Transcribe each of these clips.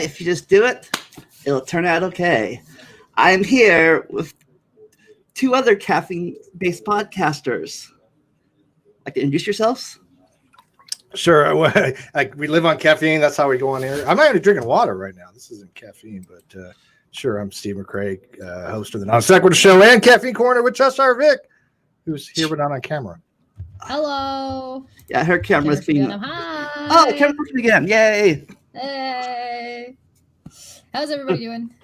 if you just do it, it'll turn out okay. I'm here with two other caffeine-based podcasters. Like to introduce yourselves? Sure. We live on caffeine. That's how we go on here. I'm actually drinking water right now. This isn't caffeine, but sure. I'm Steve McCraig, host of the Non Sequitur Show and Caffeine Corner with Cheshire Vic, who's here but not on camera. Hello. Yeah, her camera's being. Hi. Oh, camera's working again! Yay! Hey. How's everybody doing?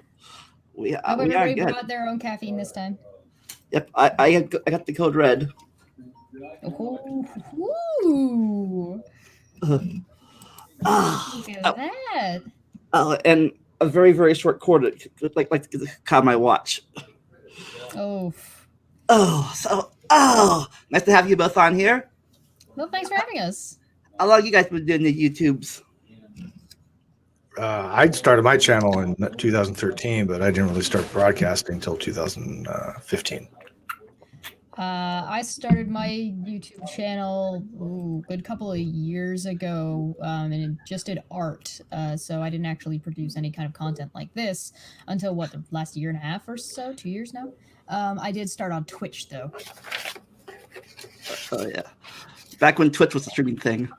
We Hope are everybody good. brought their own caffeine this time. Yep, I got the code red. Ooh. Look at that. And a very, very short cord, like the caught my watch. Oh. Nice to have you both on here. Well, thanks for having us. How long you guys been doing the YouTubes? I started my channel in 2013, but I didn't really start broadcasting until 2015. I started my YouTube channel a good couple of years ago, and it just did art. So I didn't actually produce any kind of content like this until the last year and a half or so, 2 years now. I did start on Twitch though. Oh yeah, back when Twitch was a streaming thing.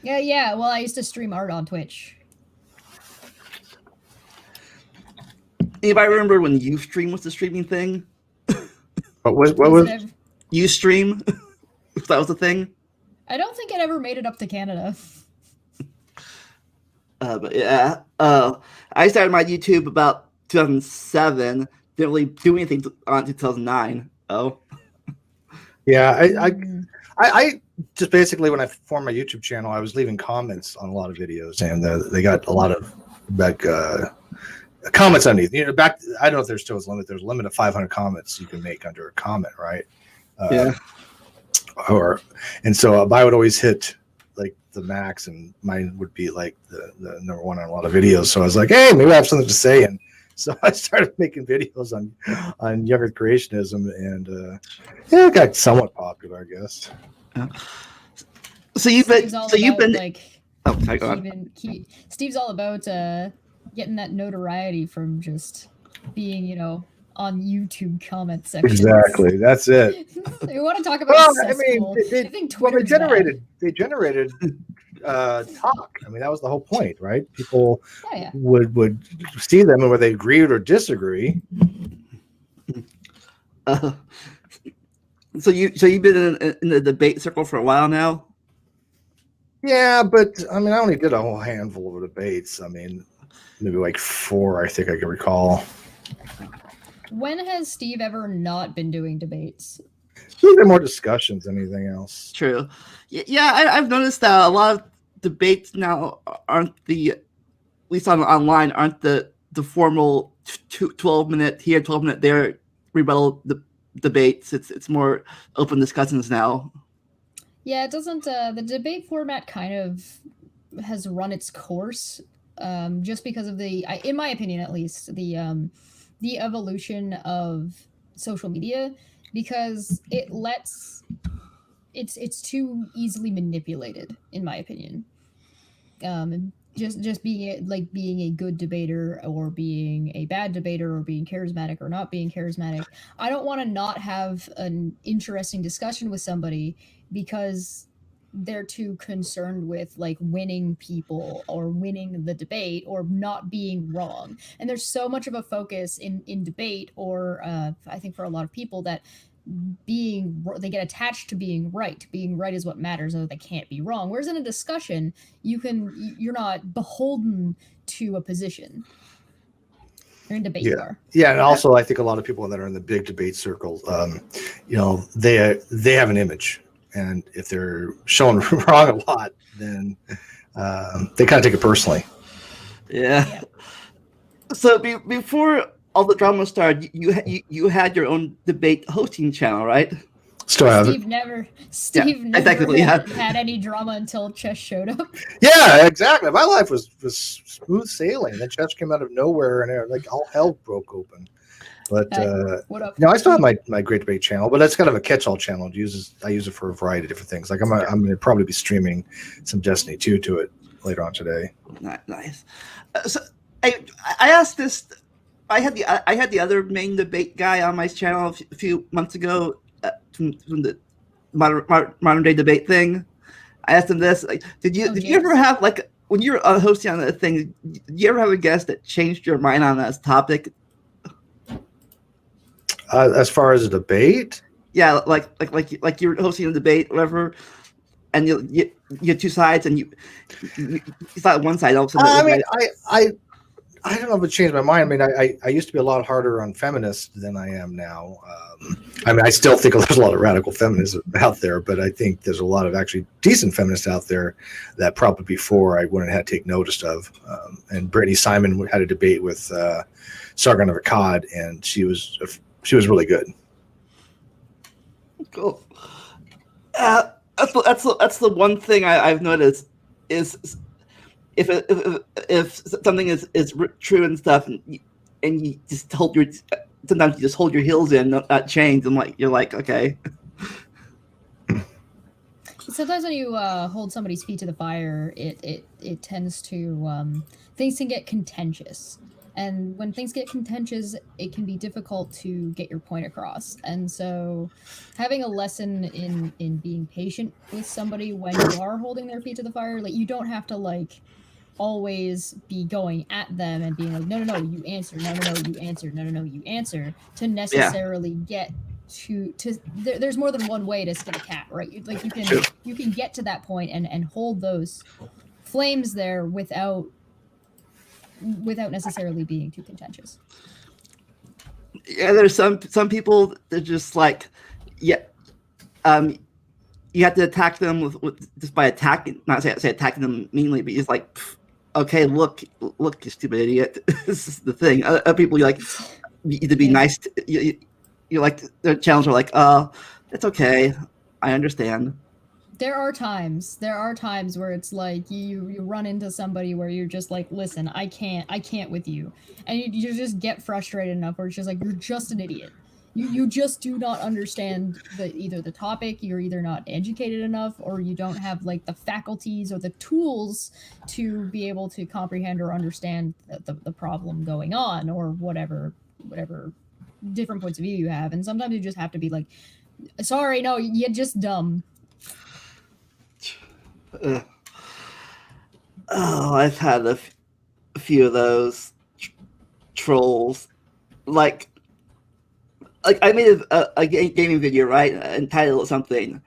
Yeah. Well, I used to stream art on Twitch. Anybody remember when Ustream was the streaming thing? What was Ustream? That was the thing. I don't think it ever made it up to Canada. But yeah, I started my YouTube about 2007. Didn't really do anything on 2009. Oh. Yeah, I just basically when I formed my YouTube channel, I was leaving comments on a lot of videos, and they got a lot of comments underneath. I don't know if there's still a limit. There's a limit of 500 comments you can make under a comment, right? Yeah. And so I would always hit like the max, and mine would be like the number one on a lot of videos. So I was like, hey, maybe I have something to say, and so I started making videos on young Earth creationism, and it got somewhat popular, I guess. So you've been like. Oh, sorry, go on. Steve's all about getting that notoriety from just being, on YouTube comment section. Exactly, that's it. We want to talk about. Well, I mean, I think they generated talk. I mean, that was the whole point, right? People would see them, and whether they agreed or disagree. So you've been in the debate circle for a while now. Yeah, but I mean, I only did a whole handful of debates. I mean, maybe like 4, I think I can recall. When has Steve ever not been doing debates? There's been more discussions than anything else. True. Yeah, I've noticed that a lot of debates now aren't at least online, aren't the formal 12-minute here, 12-minute there rebuttal debates. It's more open discussions now. Yeah, it doesn't. The debate format kind of has run its course, just because of in my opinion at least, the evolution of social media, because it's too easily manipulated, in my opinion. Just being a good debater or being a bad debater or being charismatic or not being charismatic. I don't want to not have an interesting discussion with somebody because they're too concerned with like winning people or winning the debate or not being wrong. And there's so much of a focus in debate, or I think for a lot of people, that they get attached to being right. Being right is what matters, or they can't be wrong. Whereas in a discussion, you're not beholden to a position. You're in debate. Yeah, and also I think a lot of people that are in the big debate circles, they have an image. And if they're shown wrong a lot, then they kind of take it personally. Yeah. So before all the drama started, you had your own debate hosting channel, right? Still have Steve never had any drama until Chesh showed up. Yeah, exactly. My life was smooth sailing. Then Chesh came out of nowhere, and like all hell broke open. But what up? I still have my Great Debate channel, but that's kind of a catch-all channel. I use it for a variety of different things. Like I'm going to probably be streaming some Destiny 2 to it later on today. Nice. So I asked this. I had the other main debate guy on my channel a few months ago from the modern day debate thing. I asked him this: like, did you ever have, like, when you were hosting on that thing? Did you ever have a guest that changed your mind on that topic? As far as a debate, yeah, like you're hosting a debate, whatever, and you get two sides, and you thought one side. All of a sudden, I mean, I don't know if it changed my mind. I mean, I used to be a lot harder on feminists than I am now. I mean, I still think there's a lot of radical feminism out there, but I think there's a lot of actually decent feminists out there that probably before I wouldn't have to take notice of. And Brittany Simon had a debate with Sargon of Akkad, and she was really good. Cool. That's the one thing I've noticed is if something is true and stuff, and you just sometimes you just hold your heels in, not change, and you're like, okay. Sometimes when you hold somebody's feet to the fire, it tends to things can get contentious. And when things get contentious, it can be difficult to get your point across. And so having a lesson in being patient with somebody when you are holding their feet to the fire, like, you don't have to always be going at them and being like, no, you answer, no, you answer, no, you answer, to necessarily get to there's more than one way to skin a cat, right? You can get to that point and hold those flames there without necessarily being too contentious. Yeah, there's some people that just you have to attack them with just by attacking, not say attacking them meanly, but just like, okay, look, you stupid idiot. This is the thing. Other people, you to be nice. You like their challenge are like, it's okay, I understand. There are times where it's like you run into somebody where you're just like, listen, I can't with you, and you just get frustrated enough where it's just like, you're just an idiot. You just do not understand either the topic, you're either not educated enough, or you don't have the faculties or the tools to be able to comprehend or understand the problem going on, or whatever different points of view you have. And sometimes you just have to be like, sorry, no, you're just dumb. I've had a few of those trolls. Like I made a gaming video, right, entitled something,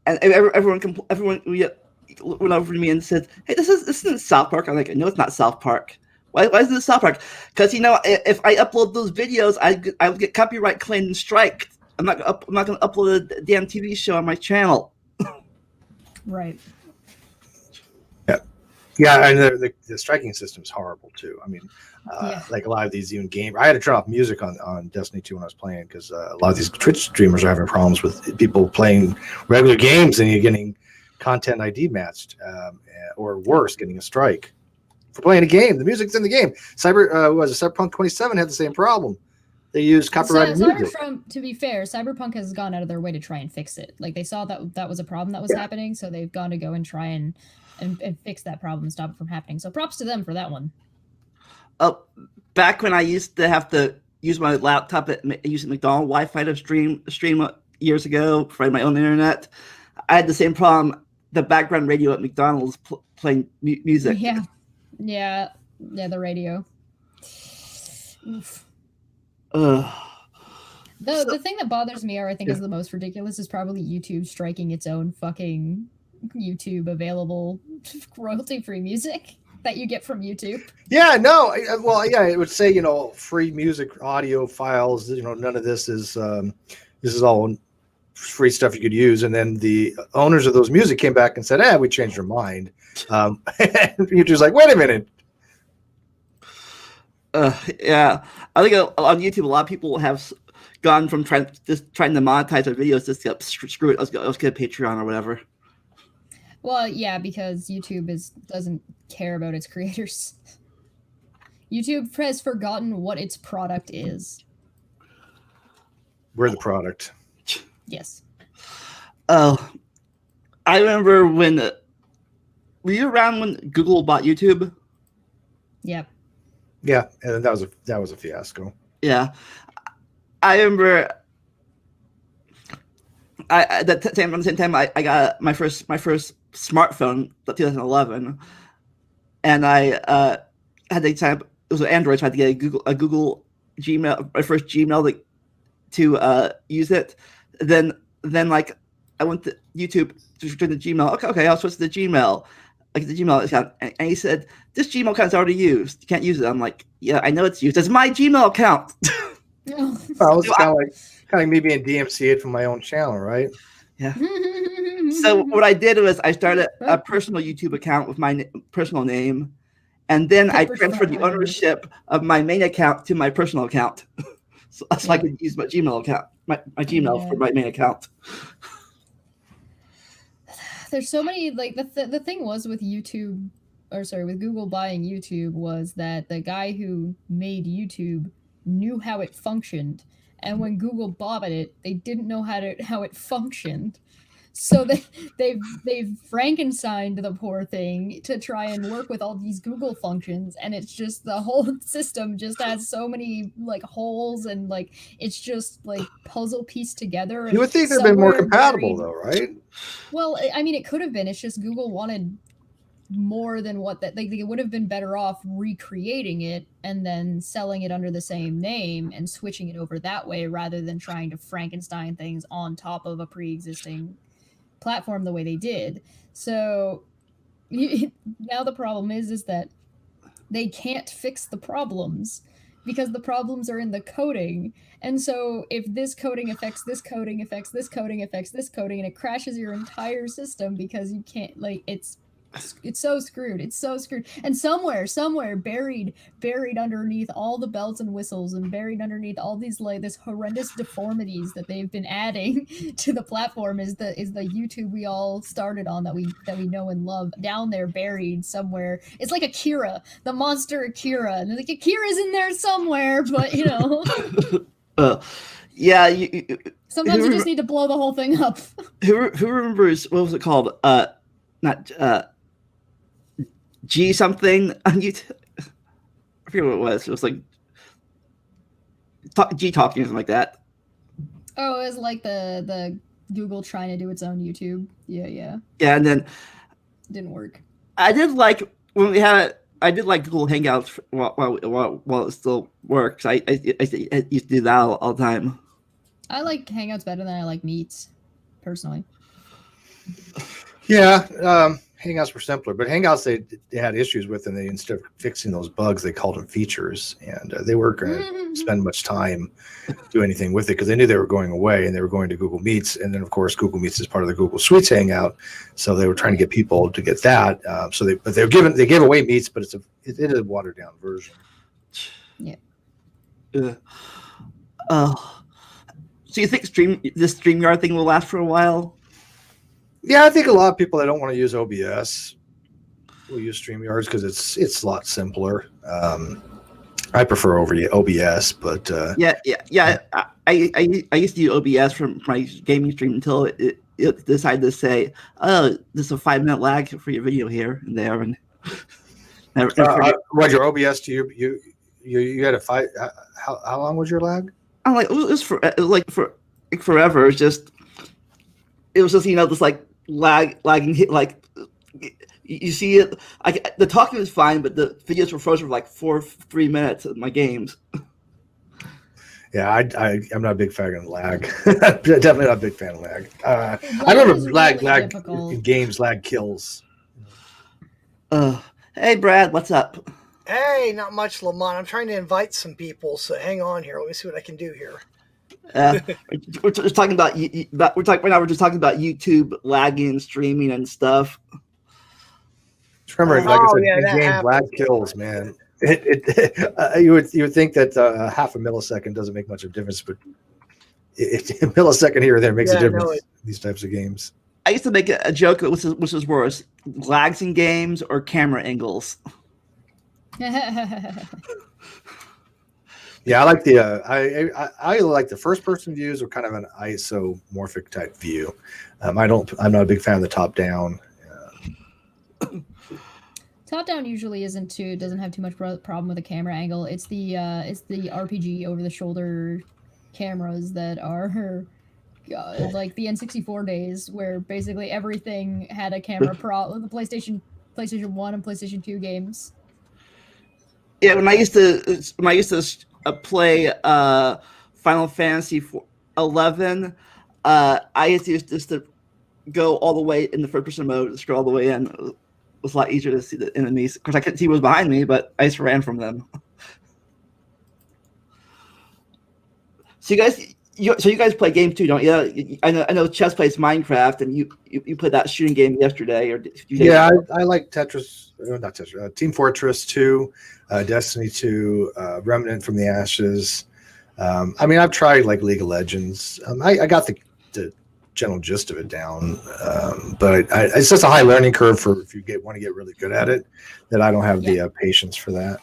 and everyone went over to me and said, "Hey, this isn't South Park." I'm like, "No, it's not South Park. Why is this South Park? Because if I upload those videos, I would get copyright claimed and striked. I'm not going to upload a damn TV show on my channel." Right. Yeah, and the striking system is horrible too. I mean, like a lot of these even games, I had to turn off music on Destiny 2 when I was playing, because a lot of these Twitch streamers are having problems with people playing regular games and you're getting content ID matched, or worse, getting a strike for playing a game. The music's in the game. Cyberpunk 27 had the same problem. They used copyrighted music. To be fair, Cyberpunk has gone out of their way to try and fix it. Like, they saw that was a problem that was happening, so they've gone to go and try and fix that problem and stop it from happening. So props to them for that one. Back when I used to have to use my laptop using McDonald's Wi-Fi to stream years ago for my own internet, I had the same problem. The background radio at McDonald's playing music. Yeah, the radio. Oof. The thing that bothers me, or I think is the most ridiculous, is probably YouTube striking its own fucking YouTube available royalty-free music that you get from YouTube. Yeah, no, it would say, free music audio files, none of this is all free stuff you could use. And then the owners of those music came back and said, we changed our mind. And YouTube's like, wait a minute. Yeah, I think on YouTube a lot of people have gone from trying to monetize their videos just to screw it. Let's get a Patreon or whatever. Well, yeah, because YouTube doesn't care about its creators. YouTube has forgotten what its product is. We're the product. Yes. Oh, I remember when were you around when Google bought YouTube? Yep. Yeah, and that was a fiasco. Yeah, I remember. At the same time, I got my first smartphone, 2011, and I had to sign up. It was an Android, so I had to get a Google Gmail, my first Gmail to use it. Then like I went to YouTube to join the Gmail. Okay, I'll switch to the Gmail. I get the Gmail account, and he said, "This Gmail account is already used. You can't use it." I'm like, "Yeah, I know it's used. It's my Gmail account." Well, it's kind of like me being DMCA'd from my own channel, right? Yeah. So what I did was I started a personal YouTube account with my personal name, and then I transferred the ownership of my main account to my personal account, so I could use my Gmail account, my Gmail for my main account. There's so many, like, the thing was with YouTube, or sorry, with Google buying YouTube, was that the guy who made YouTube knew how it functioned, and when Google bought it, they didn't know how it functioned. So they've Frankensteined the poor thing to try and work with all these Google functions, and it's just the whole system just has so many like holes, and like it's just like puzzle pieced together. You would think they'd been more compatible though, right? Well, I mean, it could have been. It's just Google wanted more than what that they would have been better off recreating it and then selling it under the same name and switching it over that way rather than trying to Frankenstein things on top of a pre-existing platform the way they did. So now the problem is that they can't fix the problems because the problems are in the coding. And so if this coding affects this coding affects this coding affects this coding, and it crashes your entire system because you can't, like, it's so screwed. It's so screwed. And somewhere buried underneath all the bells and whistles and buried underneath all these like this horrendous deformities that they've been adding to the platform is the YouTube we all started on, that we know and love. Down there buried somewhere. It's like Akira, the monster Akira. And like Akira's in there somewhere, but you know. Yeah, sometimes you just need to blow the whole thing up. Who remembers, what was it called? Not G something on YouTube. I forget what it was. It was like G talking or something like that. Oh, it was like the Google trying to do its own YouTube. Yeah. Yeah, and then didn't work. I did like when we had it. I did like Google Hangouts while it still works. I used to do that all the time. I like Hangouts better than I like Meets, personally. Yeah, Hangouts were simpler, but Hangouts they had issues with, and they, instead of fixing those bugs, they called them features, and they weren't going to spend much time do anything with it because they knew they were going away, and they were going to Google Meets, and then of course Google Meets is part of the Google Suites Hangout, so they were trying to get people to get that. So they gave away Meets, but it is a watered down version. Yeah. So you think this StreamYard thing will last for a while? Yeah, I think a lot of people that don't want to use OBS will use StreamYards because it's a lot simpler. I prefer OBS, but yeah. I used to use OBS for my gaming stream until it decided to say, "Oh, there's a 5-minute lag for your video here and there." And what your OBS to you had a 5? How long was your lag? I'm like, it was forever. It was just this like lagging hit, like you see it. The talking was fine, but the videos were frozen for like 3 minutes of my games. Yeah, I'm not a big fan of lag. Definitely not a big fan of lag. I remember lag in games. Lag kills. Hey Brad, what's up? Hey, not much, Lamont. I'm trying to invite some people, so hang on here. Let me see what I can do here. We're just talking about we're just talking about YouTube lagging and streaming and stuff. Just remember, like I said, in games, lag kills, man. You would think that half a millisecond doesn't make much of a difference, but a millisecond here or there makes a difference in these types of games. I used to make a joke, which is worse: lags in games or camera angles. Yeah, I like the I like the first person views, or kind of an isomorphic type view. I'm not a big fan of the top down. Top down usually doesn't have too much problem with the camera angle. It's the RPG over the shoulder cameras that are like the N64 days, where basically everything had a camera the PlayStation 1 and PlayStation 2 games. Yeah, when I used to play Final Fantasy 11, I used to just to go all the way in the first person mode, scroll all the way in. It was a lot easier to see the enemies. Of course, I couldn't see what was behind me, but I just ran from them. So you guys play games too, don't you? I know Chess plays Minecraft, and you played that shooting game yesterday, or yeah, I like Tetris, not Tetris, Team Fortress 2, Destiny 2, Remnant from the Ashes. I mean, I've tried like League of Legends. I got the general gist of it down, but it's just a high learning curve for if you want to get really good at it. That I don't have the patience for that.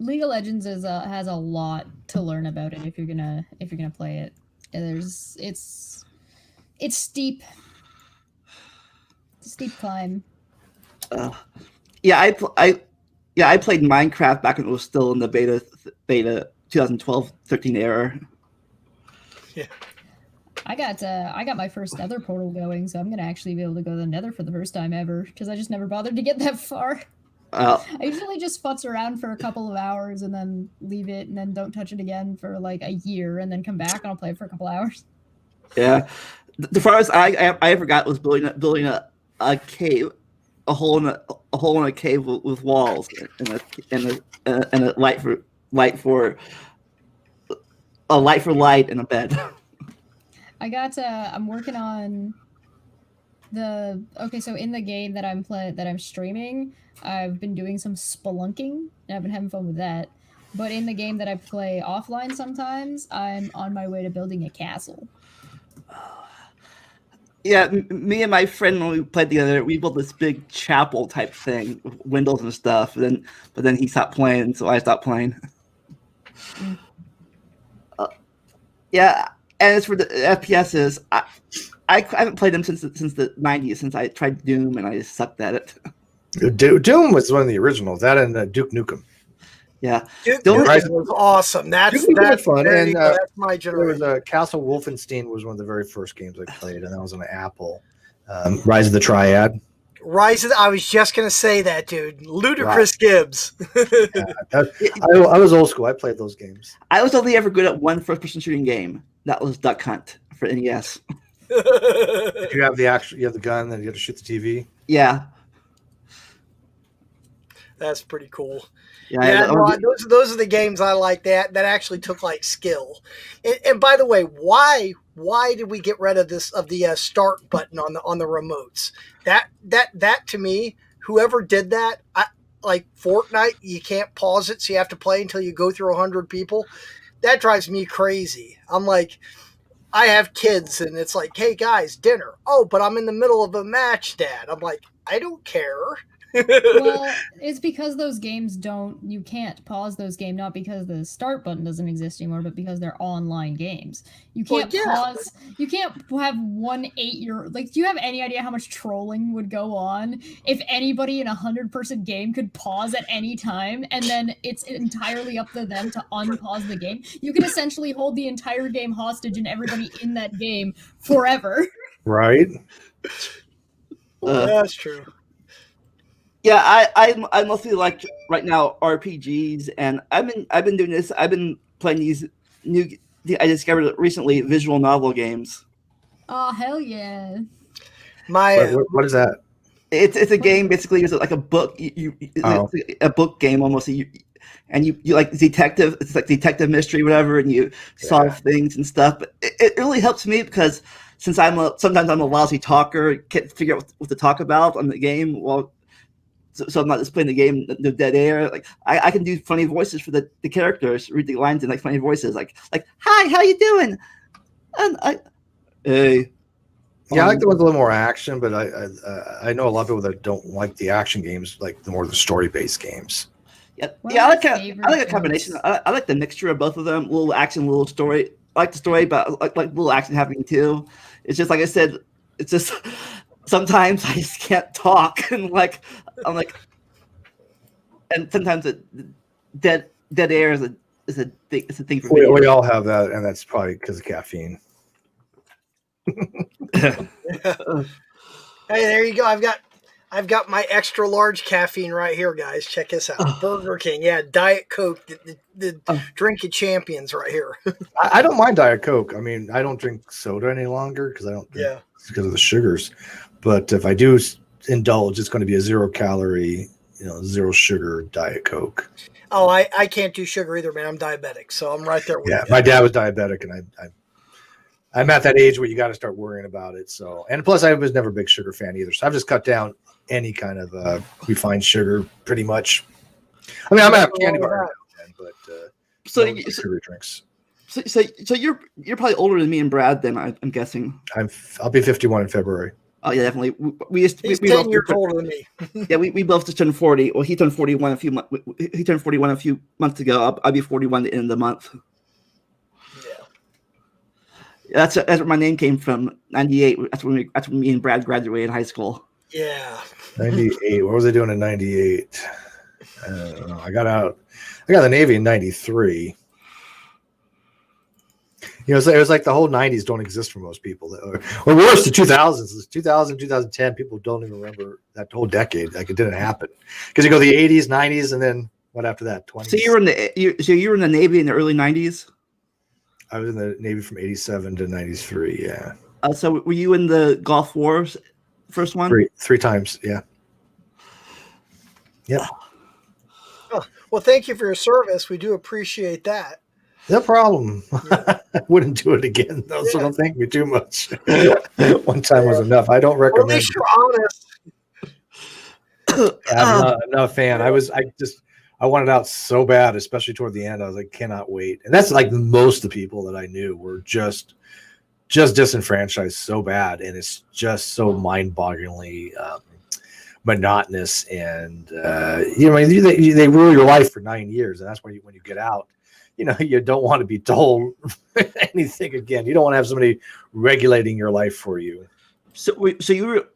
League of Legends has a lot to learn about it if you're gonna play it. It's steep. It's a steep climb. I played Minecraft back when it was still in the beta 2012-13 era. Yeah. I got my first Nether portal going, so I'm gonna actually be able to go to the Nether for the first time ever, because I just never bothered to get that far. I usually just futz around for a couple of hours and then leave it, and then don't touch it again for like a year, and then come back and I'll play it for a couple hours. Yeah, the farthest I ever got was building a cave, a hole in a cave with walls and a light for light and a bed. I'm working on so in the game that I'm streaming, I've been doing some spelunking, and I've been having fun with that. But in the game that I play offline sometimes, I'm on my way to building a castle. Yeah, me and my friend, when we played together, we built this big chapel type thing with windows and stuff. But then he stopped playing, so I stopped playing. Yeah, and as for the FPSs, I haven't played them since the 90s, since I tried Doom, and I just sucked at it. Doom was one of the originals. That and Duke Nukem. Yeah, Duke Nukem was awesome. That's fun. And that's my generation. There was Castle Wolfenstein was one of the very first games I played, and that was on Apple. Rise of the Triad. I was just gonna say that, dude. Ludicrous Gibbs. I was old school. I played those games. I was only ever good at one first-person shooting game. That was Duck Hunt for NES. Did you have the gun, and you had to shoot the TV? Yeah. That's pretty cool. Yeah, those are the games I like that actually took like skill. And by the way, why did we get rid of the start button on the remotes? That to me, whoever did that, like Fortnite, you can't pause it, so you have to play until you go through 100 people. That drives me crazy. I'm like, I have kids, and it's like, hey guys, dinner. Oh, but I'm in the middle of a match, Dad. I'm like, I don't care. Well, it's because those games you can't pause those games, not because the start button doesn't exist anymore, but because they're online games. You can't pause. You can't have one 8-year. Like, do you have any idea how much trolling would go on if anybody in a 100-person game could pause at any time, and then it's entirely up to them to unpause the game? You can essentially hold the entire game hostage and everybody in that game forever. Right. That's true. Yeah, I mostly like right now RPGs, and I've been doing this. I've been playing these I discovered recently visual novel games. Oh hell yeah! What is that? It's a game basically. It's like a book. It's a book game almost. You like detective. It's like detective mystery, whatever, and you solve things and stuff. But it really helps me because since sometimes I'm a lousy talker, can't figure out what to talk about on the game. Well. So I'm not just playing the game the dead air. Like I can do funny voices for the characters, read the lines in like funny voices, like hi, how you doing? And hey. Yeah, I like the ones with a little more action, but I know a lot of people that don't like the action games, like the more the story-based games. Yeah, I like a combination. I like the mixture of both of them. A little action, a little story. I like the story, but I like little action happening too. It's just like I said. It's just sometimes I just can't talk, and like I'm like, and sometimes dead air is a thing for me. We all have that, and that's probably because of caffeine. Hey, there you go. I've got my extra large caffeine right here, guys. Check this out. Burger King, yeah, Diet Coke, the drink of champions right here. I don't mind Diet Coke. I mean, I don't drink soda any longer because I don't drink because of the sugars. But if I do indulge, it's going to be a 0-calorie, zero sugar Diet Coke. Oh, I can't do sugar either, man. I'm diabetic, so I'm right there with you. My dad was diabetic, and I'm at that age where you got to start worrying about it. So, and plus, I was never a big sugar fan either. So I've just cut down any kind of refined sugar, pretty much. I mean, I'm gonna have candy bar now, but sugar drinks. So you're probably older than me and Brad. Then I'm guessing. I'll be 51 in February. Oh yeah, definitely. He's 10 years older than me. Yeah, we both just turned 40. Well, he turned 41 he turned 41 a few months ago. I'll be 41 at the end of the month. Yeah. That's where my name came from. 98. That's when me and Brad graduated high school. Yeah. 98. What was I doing in 98? I don't know. I got the Navy in 93. It was like the whole 90s don't exist for most people. Or worse, the 2000s. 2000, 2010, people don't even remember that whole decade. Like it didn't happen. Because you go the 80s, 90s, and then what after that? 20s. So you were in the Navy in the early 90s? I was in the Navy from 87 to 93, yeah. So were you in the Gulf Wars first one? Three times, yeah. Yep. Oh, well, thank you for your service. We do appreciate that. No problem. I wouldn't do it again, though, so don't thank me too much. One time was enough. I don't recommend. At least you're honest. I'm not a fan. I wanted out so bad, especially toward the end. I was like, cannot wait. And that's like most of the people that I knew were just disenfranchised so bad, and it's just so mind-bogglingly monotonous. And they rule your life for 9 years, and that's when you get out. You don't want to be told anything again. You don't want to have somebody regulating your life for you. So were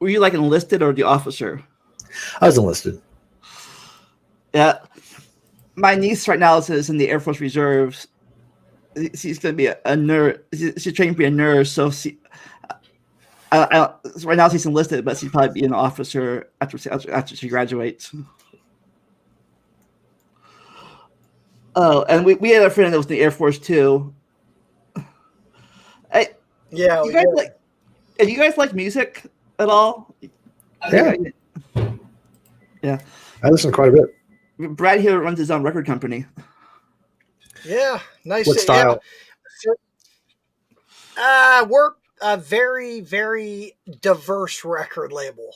you like enlisted or the officer? I was enlisted. Yeah. My niece right now is in the Air Force Reserves. She's going to be a nurse. She's trained to be a nurse. So right now she's enlisted, but she'll probably be an officer after she graduates. Oh, and we had a friend that was in the Air Force too. Do you guys like music at all? Yeah. Yeah. I listen quite a bit. Brad here runs his own record company. Yeah, nice. What style? We're a very, very diverse record label.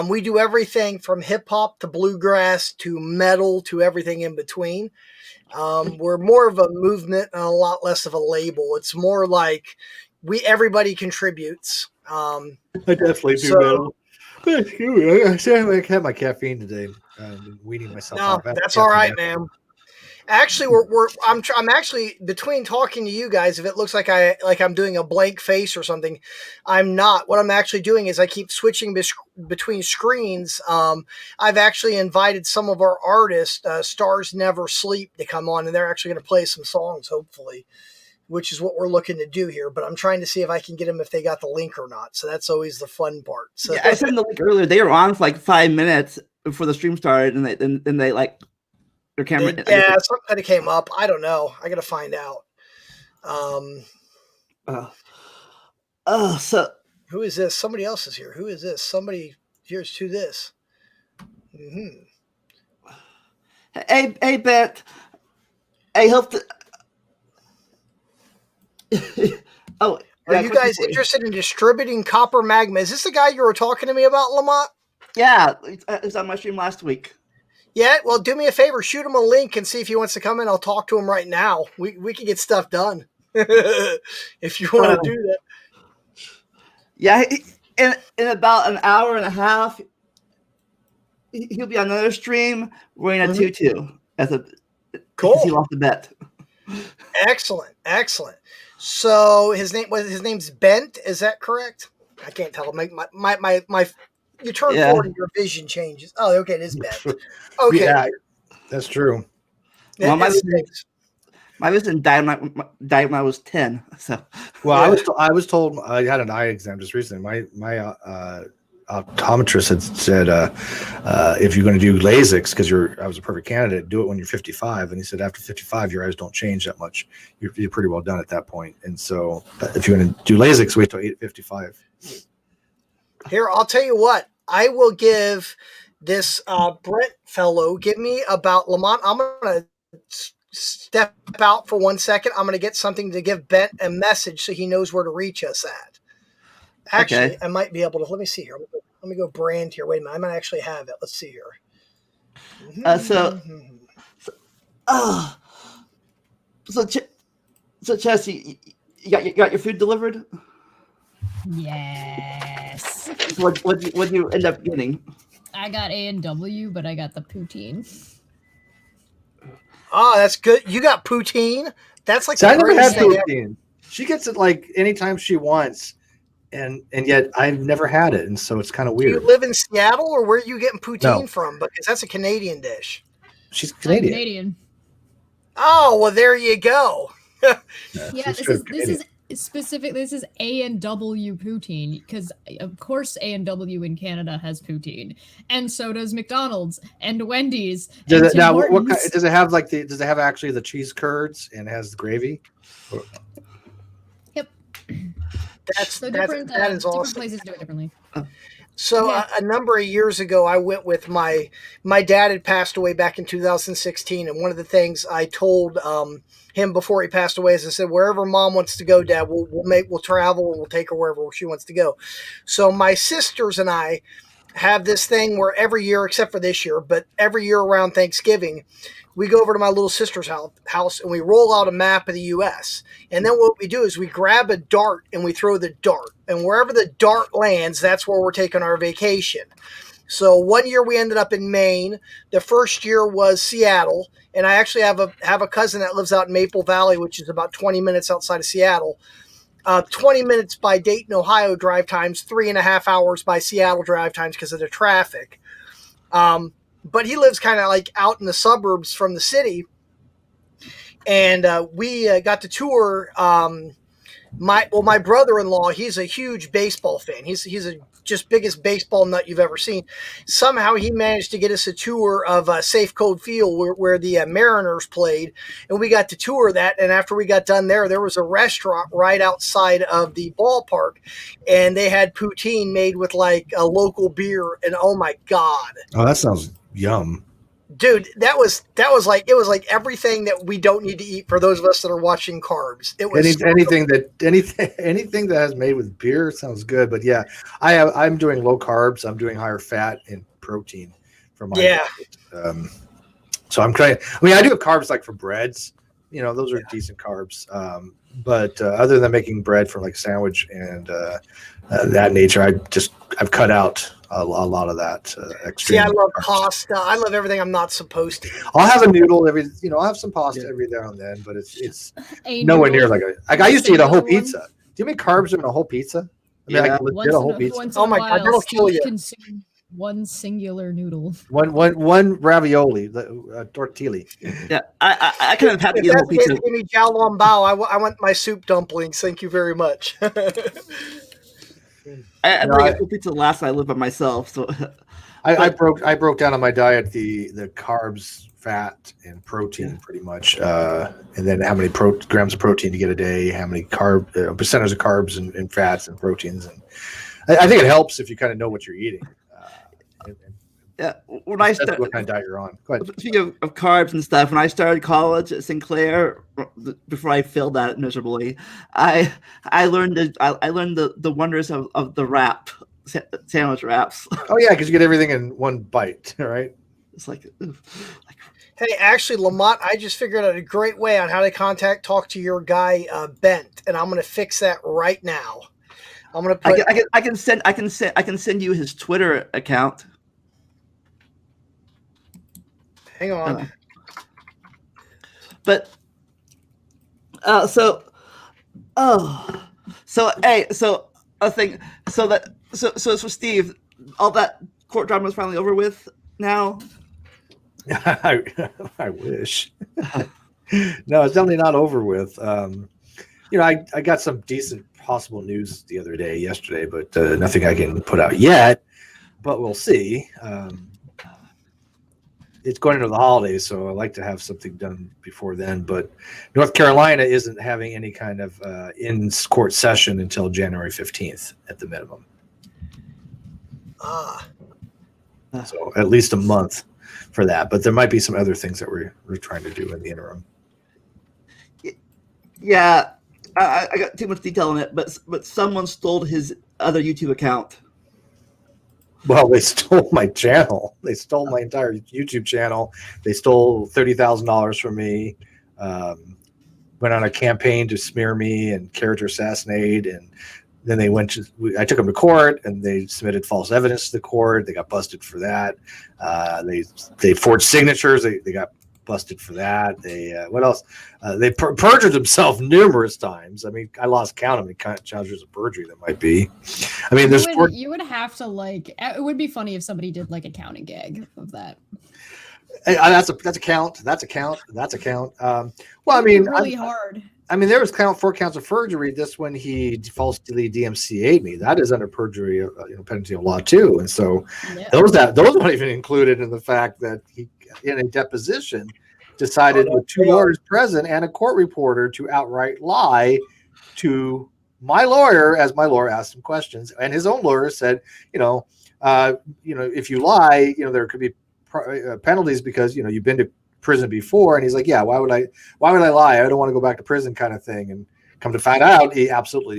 We do everything from hip hop to bluegrass to metal to everything in between. We're more of a movement and a lot less of a label. It's more like everybody contributes. I definitely do metal. I had my caffeine today. I'm weaning myself off. That's all right, man. Actually, I'm actually between talking to you guys. If it looks like I'm doing a blank face or something, I'm not. What I'm actually doing is I keep switching between screens. I've actually invited some of our artists, Stars Never Sleep, to come on, and they're actually going to play some songs, hopefully, which is what we're looking to do here. But I'm trying to see if I can get them if they got the link or not. So that's always the fun part. So yeah, I sent the link earlier. They were on for like 5 minutes before the stream started, and they like. Their camera. Something kind of came up. I don't know. I got to find out. So who is this? Somebody else is here. Who is this? Somebody here's to this. Mm-hmm. Hey, Bet. I hope that. Are you guys interested in distributing copper magma? Is this the guy you were talking to me about, Lamont? Yeah, it was on my stream last week. Yeah, well, do me a favor. Shoot him a link and see if he wants to come in. I'll talk to him right now. We can get stuff done if you want to do that. Yeah, in about an hour and a half, he'll be on another stream wearing a tutu. Cool. He lost the bet. Excellent. So his name's Bent. Is that correct? I can't tell. My you turn Yeah. 40, your vision changes. Oh, okay, it is bent. Okay. Yeah, that's true. Well, my It's vision, things. my vision died when I was 10. So Well, Yeah. I was told I had an eye exam just recently. My optometrist had said if you're going to do LASIK, because I was a perfect candidate, do it when you're 55. And he said after 55, your eyes don't change that much. You're pretty well done at that point. And so if you're going to do LASIK, wait till 55. Here, I'll tell you what. I will give this Brent fellow. Give me about Lamont. I'm gonna step out for 1 second. I'm gonna get something to give Bent a message so he knows where to reach us at. Actually, okay. I might be able to. Let me see here. Let me go brand here. Wait a minute. I might actually have it. Let's see here. So oh, so Chess, you got your food delivered? Yes. What you end up getting? I got A&W, but I got the poutine. Oh, that's good. You got poutine. That's like So the I never had greatest thing ever. poutine. She gets it like anytime she wants, and yet I've never had it, and so it's kind of Do you weird. live in Seattle, or where are you getting poutine No. from? Because that's a Canadian dish. She's I'm Canadian. Canadian. Oh, well, there you go. Yeah, she's this Canadian. is specific. This is A&W poutine because of course A&W in Canada has poutine, and so does McDonald's and Wendy's and Tim Hortons. Does it have like does it have actually the cheese curds and has the gravy? Yep. That's So that different is different awesome. places do it differently. So Yeah. a number of years ago, I went with my dad had passed away back in 2016, and one of the things I told him before he passed away is I said, wherever Mom wants to go, Dad, we'll travel and we'll take her wherever she wants to go. So my sisters and I have this thing where every year, except for this year, but every year around Thanksgiving, we go over to my little sister's house and we roll out a map of the U.S. And then what we do is we grab a dart and we throw the dart. And wherever the dart lands, that's where we're taking our vacation. So one year we ended up in Maine. The first year was Seattle. And I actually have a cousin that lives out in Maple Valley, which is about 20 minutes outside of Seattle. 20 minutes by Dayton, Ohio drive times, 3.5 hours by Seattle drive times because of the traffic. But he lives kind of like out in the suburbs from the city. And we got to tour my brother-in-law. He's a huge baseball fan. He's a just biggest baseball nut you've ever seen. Somehow he managed to get us a tour of Safe Code Field where the Mariners played, and we got to tour that. And after we got done there was a restaurant right outside of the ballpark, and they had poutine made with like a local beer. And oh my god, Oh, that sounds yum. dude, that was like it was like everything that we don't need to eat for those of us that are watching carbs. It was Anything that has made with beer sounds good. But yeah, I'm doing low carbs. I'm doing higher fat and protein for my diet. So I'm trying. I mean, I do have carbs like for breads. You know, those are decent carbs. But other than making bread for like sandwich and that nature, I've cut out a lot of that extreme. See, I love carbs. pasta. I love everything I'm not supposed to eat. I'll have a noodle I'll have some pasta every now and then, but it's nowhere near like I used to eat a whole pizza. Do you mean carbs in a whole pizza? I mean, Yeah. like legit a whole pizza. Once Oh in my a God, while, that'll kill Steve you. consume one singular noodle. One ravioli, tortilli. Yeah, I kind of have to If eat a whole that's the case, pizza. give me jiao long bao. I want my soup dumplings. Thank you very much. I didn't get pizza last night. I live by myself, so I broke down on my diet the carbs, fat, and protein pretty much, and then how many grams of protein to get a day, how many percentage of carbs and fats and proteins, and I think it helps if you kind of know what you're eating. yeah. When I That's what kind of diet you're on. Go ahead. Speaking of carbs and stuff, when I started college at Sinclair, before I failed at it miserably, I learned the wonders of the wrap sandwich wraps. Oh yeah, because you get everything in one bite, right? It's like Hey, actually, Lamont, I just figured out a great way on how to talk to your guy Bent, and I'm going to fix that right now. I'm going to put. I can send you his Twitter account. Hang on. But so a thing. So Steve, all that court drama is finally over with now. I wish. No, it's definitely not over with. I got some decent possible news the other day, yesterday, but nothing I can put out yet. But we'll see. It's going into the holidays, so I like to have something done before then. But North Carolina isn't having any kind of in-court session until January 15th at the minimum. So at least a month for that. But there might be some other things that we're trying to do in the interim. Yeah, I got too much detail on it, but someone stole his other YouTube account. Well, they stole my channel. They stole my entire YouTube channel. They stole $30,000 from me. Went on a campaign to smear me and character assassinate. And then I took them to court, and they submitted false evidence to the court. They got busted for that. They forged signatures. They got busted for that. What else? They perjured themselves numerous times. I mean, I lost count of how many charges of perjury there might be. I mean, you would have to it would be funny if somebody did like a counting gag of that. That's a count. That's a count. Well, I mean, really hard. I mean, there was 4 counts of perjury. This when he falsely DMCA'd me. That is under perjury, penalty of law too. And so those weren't even included in the fact that he, in a deposition, decided with 2 lawyers present and a court reporter to outright lie to my lawyer, as my lawyer asked him questions, and his own lawyer said, if you lie, there could be penalties because you've been to prison before. And he's like, yeah, why would I lie? I don't want to go back to prison, kind of thing. And come to find out, he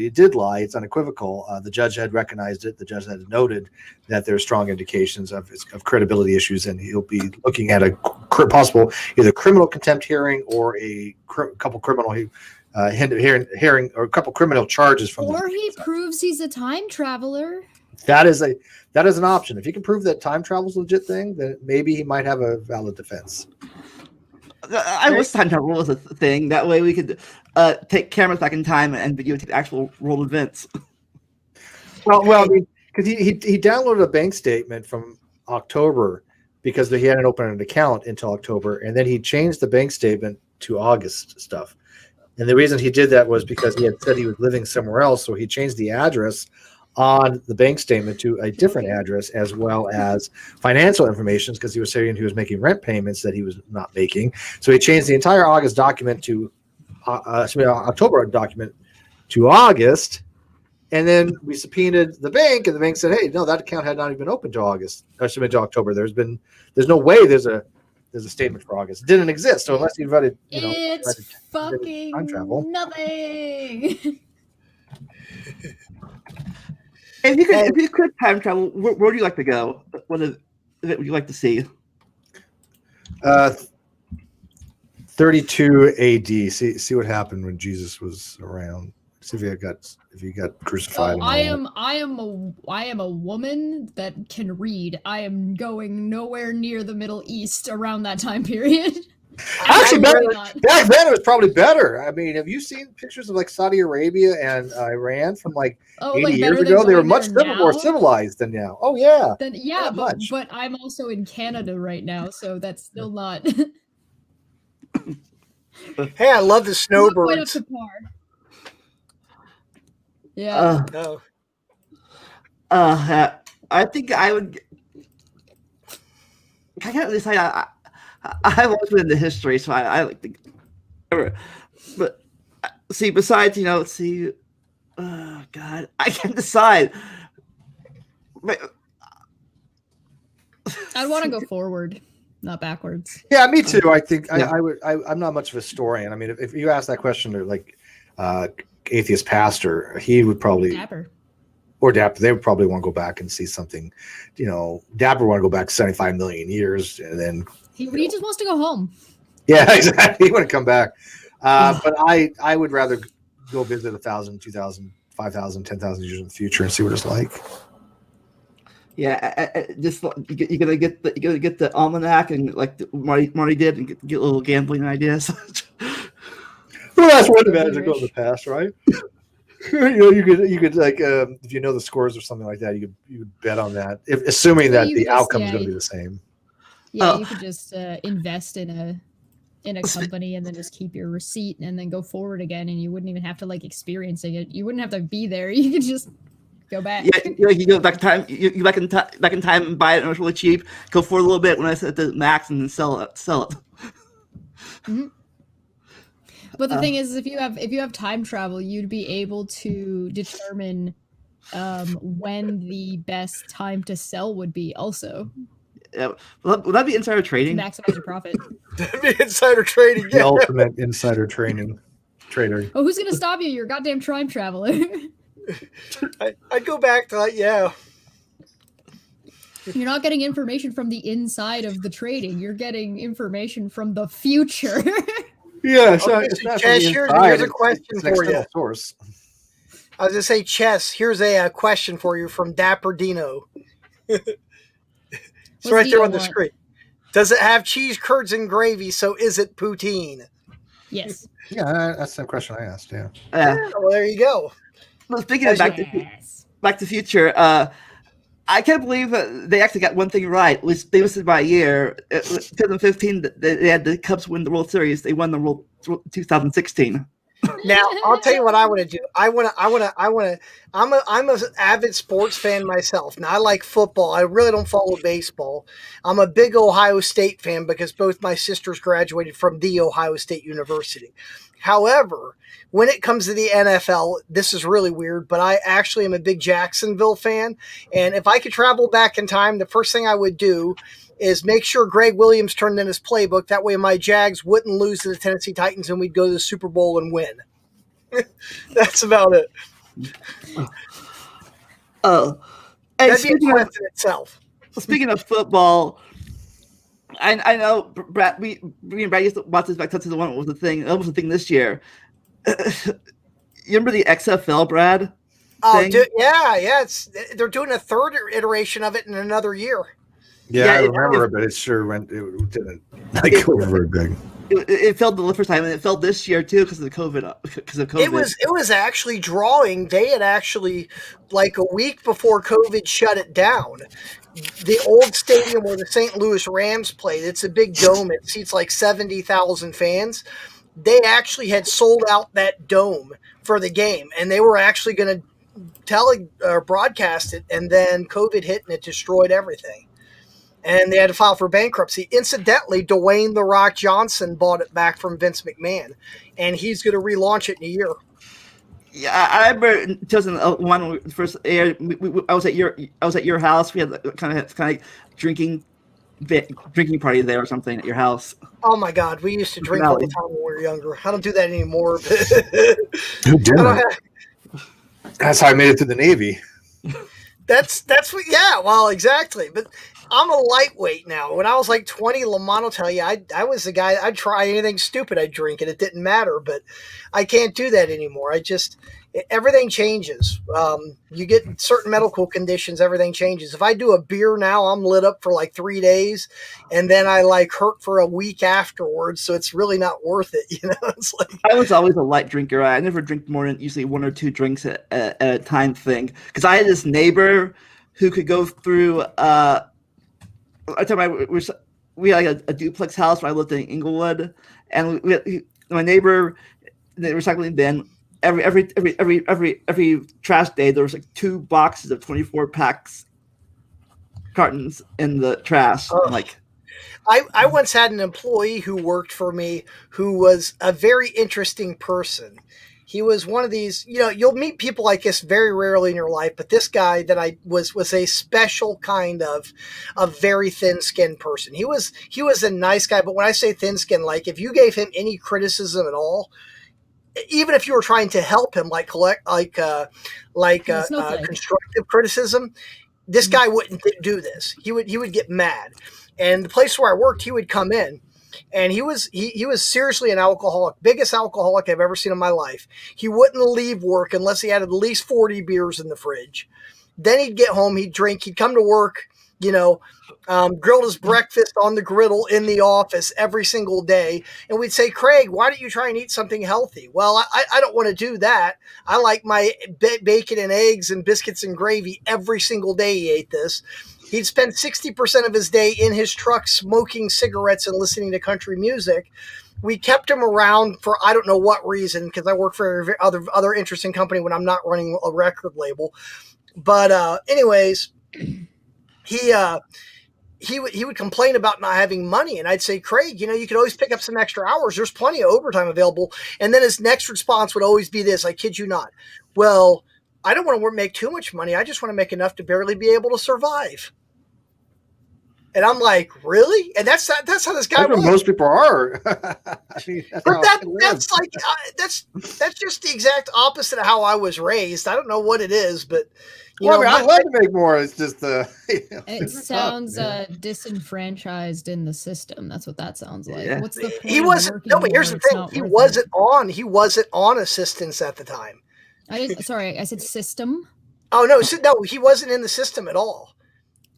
did lie. It's unequivocal. The judge had recognized it. The judge had noted that there's strong indications of credibility issues, and he'll be looking at a possible either criminal contempt hearing or a couple criminal hearing or a couple criminal charges from. Or he proves he's a time traveler. That is an option. If he can prove that time travel's a legit thing, then maybe he might have a valid defense. I wish time travel was a thing. That way we could take cameras back in time and videotape actual world events. Well, I mean, because he downloaded a bank statement from October because he hadn't opened an account until October, and then he changed the bank statement to August stuff. And the reason he did that was because he had said he was living somewhere else, so he changed the address on the bank statement to a different address, as well as financial information, because he was saying he was making rent payments that he was not making. So he changed the entire August document to October document to August, and then we subpoenaed the bank, and the bank said, "Hey, no, that account had not even been opened to August, or submitted to October. There's no way there's a statement for August. It didn't exist. So unless you invited, it's fucking time travel, nothing." If you could time travel, where would you like to go? What event would you like to see? 32 AD. See what happened when Jesus was around. See if he got crucified. I am a woman that can read. I am going nowhere near the Middle East around that time period. Actually, back then it was probably better. I mean, have you seen pictures of Saudi Arabia and Iran from 80 years ago? They were much more civilized than now. Oh yeah. But I'm also in Canada right now, so that's still not. Hey, I love the snowbirds. Yeah. I think I would. I can't really say. I've always been into history, so I like to. But see, besides, oh God, I can't decide. I'd want to go forward, not backwards. Yeah, me too. I think I would. I'm not much of a historian. I mean, if you ask that question to atheist pastor, he would probably Dapper. Or Dapper, they would probably want to go back and see something. Dapper want to go back 75 million years, and then he just wants to go home. Yeah, exactly. He want to come back. But I would rather go visit 1,000, 2,000, 5,000, 10,000 years in the future and see what it's like. Yeah, just you gotta get the almanac and Marty did, and get a little gambling ideas. Well, that's one advantage of going to the past, right? you could like if you know the scores or something like that, you could bet on that, assuming Well, that you the could just- outcome is yeah, going to be the same. Yeah, Oh. you could just invest in a company and then just keep your receipt and then go forward again, and you wouldn't even have to like experiencing it. You wouldn't have to be there. You could just go back. Yeah, you go back in time. You back in time and buy it, and it was really cheap. Go for a little bit when I set the max, and then sell it. Mhm. But the thing is, if you have time travel, you'd be able to determine when the best time to sell would be. Also, Yeah. Would that be insider to trading? maximize your profit. That'd be insider trading. The Yeah. ultimate insider trader. Oh, who's gonna stop you? You're a goddamn time traveler. I'd go back to that. Yeah. You're not getting information from the inside of the trading. You're getting information from the future. Yeah, Okay, it's so not Chess, from the here's inside, a question it's an for you. external source. I was gonna say, Chess. Here's a question for you from Dapper Dino. It's What's right there Dino on the want? screen. Does it have cheese curds and gravy? So is it poutine? Yes. Yeah, that's the question I asked. Yeah. Yeah. Well, there you go. Well, speaking of Yes. Back to the Future, I can't believe they actually got one thing right. At least they missed it by a year. 2015, they had the Cubs win the World Series. They won the World 2016. Now I'll tell you what I want to do. I'm an avid sports fan myself. Now I like football. I really don't follow baseball. I'm a big Ohio State fan because both my sisters graduated from the Ohio State University. However, when it comes to the NFL, this is really weird, but I actually am a big Jacksonville fan. And if I could travel back in time, the first thing I would do is make sure Greg Williams turned in his playbook. That way my Jags wouldn't lose to the Tennessee Titans and we'd go to the Super Bowl and win. That's about it. Oh, hey, That'd be a quest in itself. speaking of football, I know Brad. We and Brad used to watch this back to the one that was the thing. That was the thing this year. You remember the XFL, Brad? Oh, thing? yeah. They're doing a third iteration of it in another year. Yeah, Yeah, I it- remember it, but it sure went. It didn't go very big. It failed the first time, and it failed this year too because of COVID. It was actually drawing. They had actually, like a week before COVID shut it down, the old stadium where the St. Louis Rams played. It's a big dome. It seats like 70,000 fans. They actually had sold out that dome for the game, and they were actually going to broadcast it, and then COVID hit and it destroyed everything. And they had to file for bankruptcy. Incidentally, Dwayne "The Rock" Johnson bought it back from Vince McMahon, and he's going to relaunch it in a year. Yeah, I remember in 2001 when it first aired. I was at your house. We had kind of drinking party there or something at your house. Oh my God, we used to drink all the time when we were younger. I don't do that anymore. Who didn't? That's how I made it to the Navy. That's what. Yeah, well, exactly. But I'm a lightweight now. When I was like 20, Lamont will tell you, I was the guy. I'd try anything stupid. I'd drink it. It didn't matter. But I can't do that anymore. Everything changes. You get certain medical conditions, everything changes. If I do a beer now, I'm lit up for like 3 days, and then I like hurt for a week afterwards. So it's really not worth it. It's like I was always a light drinker. I never drink more than usually 1 or 2 drinks at a time thing. Because I had this neighbor who could go through. We had like a duplex house where I lived in Inglewood, and my neighbor, the recycling bin. Every trash day, there was like 2 boxes of 24 packs cartons in the trash. Oh. Like, I once had an employee who worked for me who was a very interesting person. He was one of these, you'll meet people like this very rarely in your life, but this guy that I was a special kind of a very thin-skinned person. He was a nice guy, but when I say thin-skinned, like if you gave him any criticism at all, even if you were trying to help him, constructive criticism, this guy wouldn't do this. He would get mad. And the place where I worked, he would come in, and he was seriously an alcoholic, biggest alcoholic I've ever seen in my life. He wouldn't leave work unless he had at least 40 beers in the fridge. Then he'd get home, he'd drink, he'd come to work, grilled his breakfast on the griddle in the office every single day. And we'd say, Craig, why don't you try and eat something healthy? Well, I don't want to do that. I like my bacon and eggs and biscuits and gravy every single day. He ate this. He'd spend 60% of his day in his truck smoking cigarettes and listening to country music. We kept him around for I don't know what reason, because I work for other interesting company when I'm not running a record label. But anyways, he would complain about not having money, and I'd say, Craig, you could always pick up some extra hours. There's plenty of overtime available. And then his next response would always be this: I kid you not. Well, I don't want to make too much money. I just want to make enough to barely be able to survive. And I'm like, really? And that's how this guy was. Most people are. I mean, that's just the exact opposite of how I was raised. I don't know what it is, but I'd love to make more. It's just it sounds disenfranchised in the system. That's what that sounds like. Yeah. What's the point? He wasn't. No, but here's the thing. He wasn't on assistance at the time. Sorry, I said system. Oh no, he wasn't in the system at all.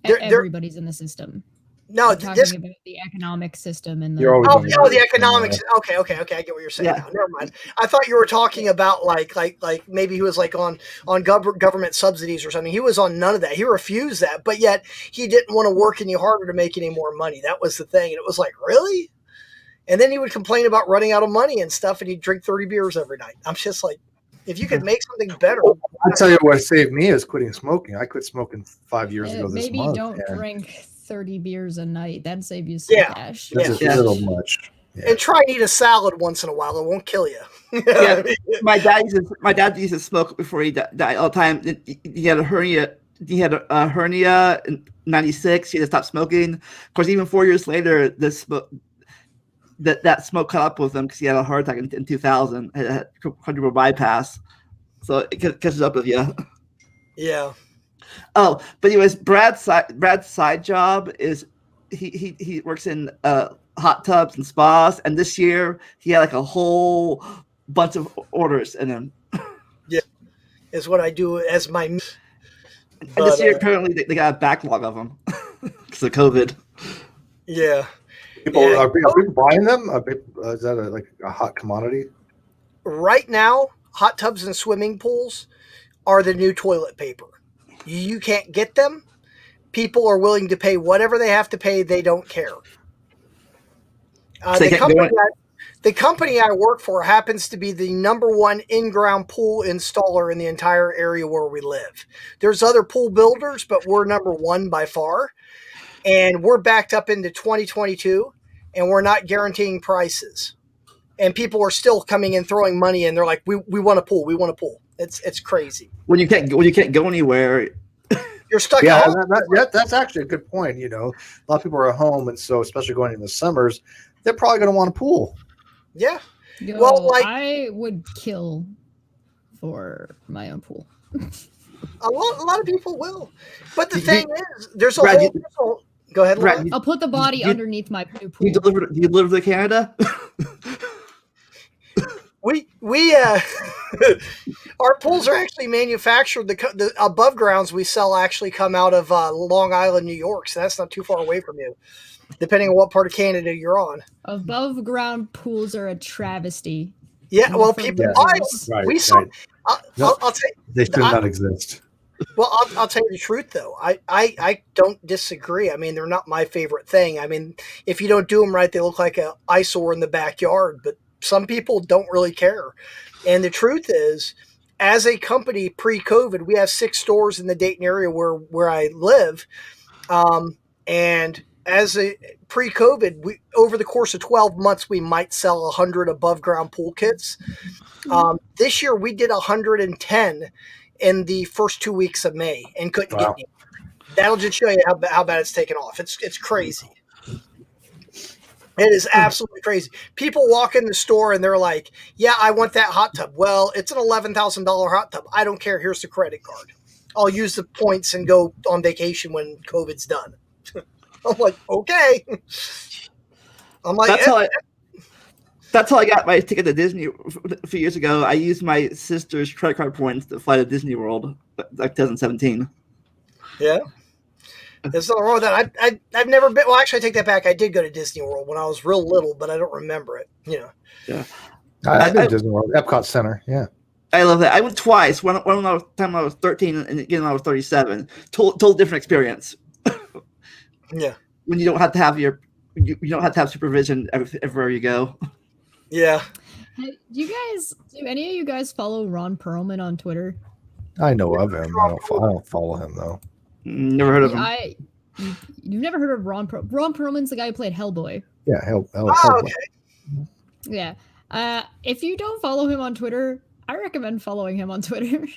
Everybody's in the system. No, I'm talking about the economic system and the. The economics. Okay. I get what you're saying now. Never mind. I thought you were talking about like maybe he was like on government subsidies or something. He was on none of that. He refused that, but yet he didn't want to work any harder to make any more money. That was the thing, and it was like, really? And then he would complain about running out of money and stuff, and he'd drink 30 beers every night. I'm just like, if you could make something better. I'll tell you what saved me is quitting smoking. I quit smoking 5 years ago this maybe month. Maybe don't drink 30 beers a night. That'd save you some cash. That's a little much. Yeah. And try and eat a salad once in a while. It won't kill you. Yeah. My dad used to smoke before he died all the time. He had a hernia. He had a hernia in '96. He had to stop smoking. Of course, even 4 years later, that smoke caught up with him because he had a heart attack in 2000. Had quadruple bypass, so it catches up with you. Yeah. Oh, but anyways, Brad's side job is he works in hot tubs and spas, and this year he had like a whole bunch of orders in him. Yeah, is what I do as my. And this year, apparently, they got a backlog of them because of COVID. Yeah. Are people buying them? Is that like a hot commodity? Right now, hot tubs and swimming pools are the new toilet paper. You can't get them. People are willing to pay whatever they have to pay. They don't care. The company I work for happens to be the #1 in-ground pool installer in the entire area where we live. There's other pool builders, but we're #1 by far. And we're backed up into 2022, and we're not guaranteeing prices. And people are still coming in, throwing money in. They're like, we want a pool. We want a pool. It's crazy. When you can't go anywhere, you're stuck. Yeah, that's actually a good point. A lot of people are at home, and so especially going in the summers, they're probably going to want a pool. Yeah. Well, I would kill for my own pool. A lot of people will, but the thing is, there's a whole. Go ahead, Brad, I'll put the body underneath my new pool. You deliver to Canada? We our pools are actually manufactured. The above grounds we sell actually come out of Long Island, New York, so that's not too far away from you, depending on what part of Canada you're on. Above ground pools are a travesty. Yeah, well, people buy them. We saw. I'll tell you, they should not exist. Well, I'll tell you the truth, though. I don't disagree. I mean, they're not my favorite thing. I mean, if you don't do them right, they look like an eyesore in the backyard. But some people don't really care. And the truth is, as a company pre-COVID, we have 6 stores in the Dayton area where I live. And as a pre-COVID, over the course of 12 months, we might sell 100 above ground pool kits. This year, we did 110 in the first 2 weeks of May and couldn't get any. That'll just show you how bad it's taken off. It's crazy. It is absolutely crazy. People walk in the store and they're like, yeah, I want that hot tub. Well, it's an $11,000 hot tub. I don't care. Here's the credit card. I'll use the points and go on vacation when COVID's done. I'm like, okay. I'm like, that's how I got my ticket to Disney a few years ago. I used my sister's credit card points to fly to Disney World, like 2017. Yeah. There's nothing wrong with that. I've never been. Well, actually, I take that back. I did go to Disney World when I was real little, but I don't remember it. Yeah. I've been to Disney World, Epcot Center. Yeah. I love that. I went twice. One when I was 13, and again when I was 37. Total different experience. Yeah. When you don't have to have you don't have to have supervision everywhere you go. Yeah. Do any of you guys follow Ron Perlman on Twitter? I know of him. I don't follow him though. Never heard of him. You've never heard of Ron Perlman? Ron Perlman's the guy who played Hellboy. Yeah, okay. Yeah. If you don't follow him on Twitter, I recommend following him on Twitter.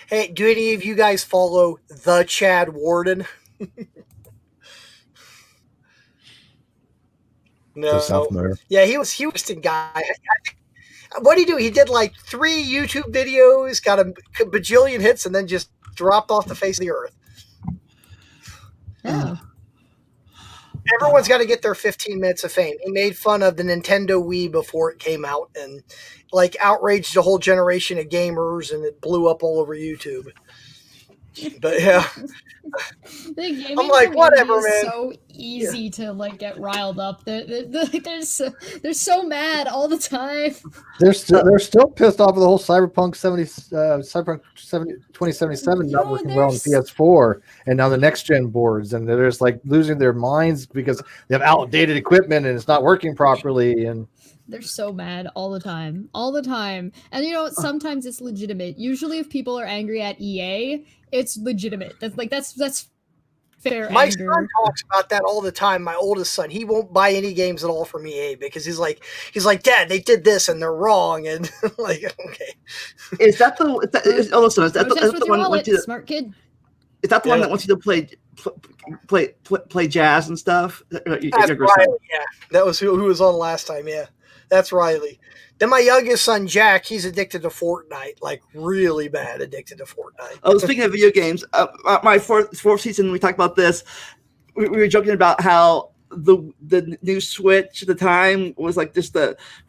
Hey, do any of you guys follow the Chad Warden? No. Yeah, he was an interesting guy. What did he do? He did like 3 YouTube videos, got a bajillion hits, and then just dropped off the face of the earth. Oh. Everyone's got to get their 15 minutes of fame. He made fun of the Nintendo Wii before it came out and like outraged a whole generation of gamers, and it blew up all over YouTube. But yeah. I'm like, whatever, man. So easy to like get riled up. They're so mad all the time. They're still pissed off with the whole Cyberpunk 2077 not working well on PS4 and now the next gen boards, and they're just like losing their minds because they have outdated equipment and it's not working properly. And they're so mad all the time. And sometimes it's legitimate. Usually, if people are angry at EA, it's legitimate. That's fair. My anger. son talks about that all the time. My oldest son, he won't buy any games at all from EA because he's like, Dad, they did this and they're wrong, and like, okay. Is that the? Is that the one? Smart kid. Is that the one that wants you to play jazz and stuff? That's Riley, yeah. That was who was on last time. Yeah, that's Riley. Then my youngest son, Jack, he's addicted to Fortnite, like really bad addicted to Fortnite. Oh, speaking of video games, my fourth season, we talked about this. We were joking about how the new Switch at the time was like just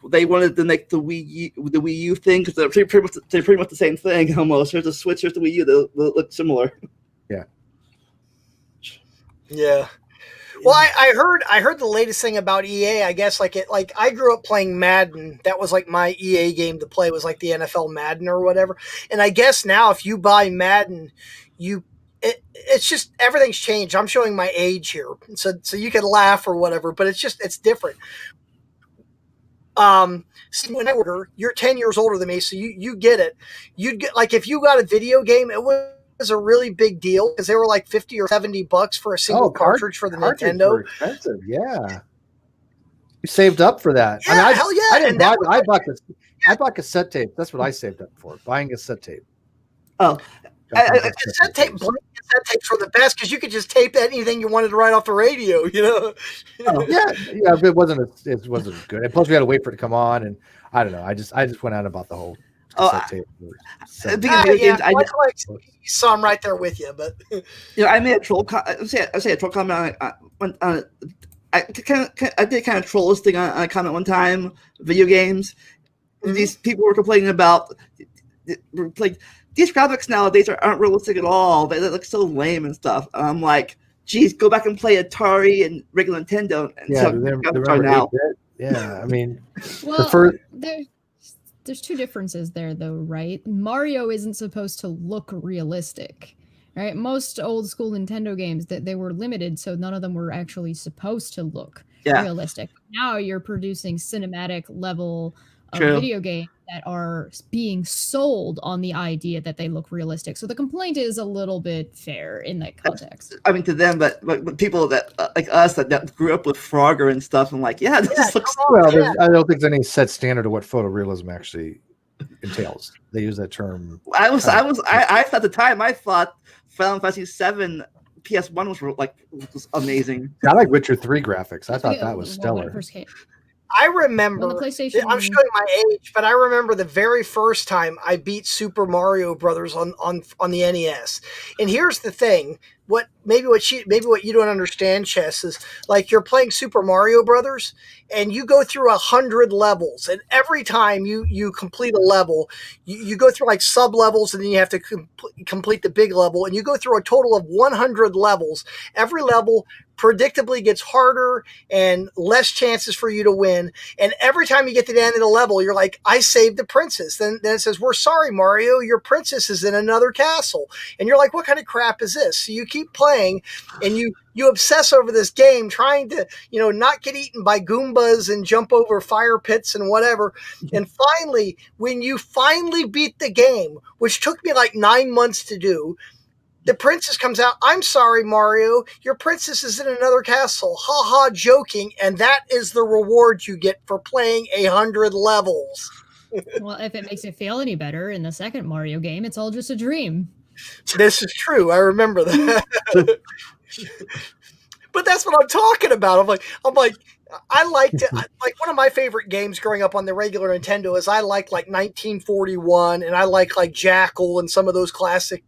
they wanted to make the Wii U thing because they're pretty much the same thing almost. There's a Switch, there's the Wii U, they look similar. Yeah. Yeah. Well, I heard the latest thing about EA. I guess like I grew up playing Madden. That was like my EA game to play, was like the NFL Madden or whatever. And I guess now if you buy Madden, it's just everything's changed. I'm showing my age here, so you can laugh or whatever, but it's different. When I order, you're 10 years older than me, so you get it. You'd get like if you got a video game, it was a really big deal because they were like $50 or $70 for a single cartridge for the Nintendo. Were expensive, yeah. You saved up for that. Yeah, I mean, hell yeah! I bought cassette tape. That's what I saved up for. Buying cassette tape. Oh, cassette tapes were the best because you could just tape anything you wanted to write off the radio. Oh, yeah, but it wasn't good. And plus, we had to wait for it to come on, and I don't know. I just went out and bought the whole. Tape. Games, I saw I'm right there with you, but I made a troll. I say a troll comment. I did kind of troll this thing on a comment one time. Video games. Mm-hmm. These people were complaining about like these graphics nowadays aren't realistic at all. They look so lame and stuff. And I'm like, geez, go back and play Atari and regular Nintendo. And now. Yeah, I mean, well, there's two differences there, though, right? Mario isn't supposed to look realistic, right? Most old school Nintendo games that they were limited, so none of them were actually supposed to look realistic. Now you're producing cinematic level of video games that are being sold on the idea that they look realistic. So the complaint is a little bit fair in that context. I mean, to them, but people that like us that grew up with Frogger and stuff, and like, this looks. Well, I don't think there's any set standard of what photorealism actually entails. They use that term. I at the time I thought Final Fantasy VII PS1 was amazing. I like Witcher 3 graphics. I thought that was stellar. I remember, I'm showing my age, but I remember the very first time I beat Super Mario Brothers on the NES. And here's the thing, maybe what you don't understand, Chess, is like you're playing Super Mario Brothers and you go through 100 levels, and every time you complete a level, you go through like sub levels, and then you have to complete the big level, and you go through a total of 100 levels. Every level predictably gets harder and less chances for you to win. And every time you get to the end of the level, you're like, I saved the princess. Then it says, we're sorry, Mario, your princess is in another castle. And you're like, what kind of crap is this? So you keep playing and you obsess over this game, trying to, not get eaten by Goombas and jump over fire pits and whatever. And finally, when you finally beat the game, which took me like 9 months to do, the princess comes out. I'm sorry, Mario. Your princess is in another castle. Ha ha, joking. And that is the reward you get for playing 100 levels. Well, if it makes it feel any better, in the second Mario game, it's all just a dream. This is true. I remember that. But that's what I'm talking about. I'm like, I liked it. Like one of my favorite games growing up on the regular Nintendo is I like 1941, and I like Jackal and some of those classic,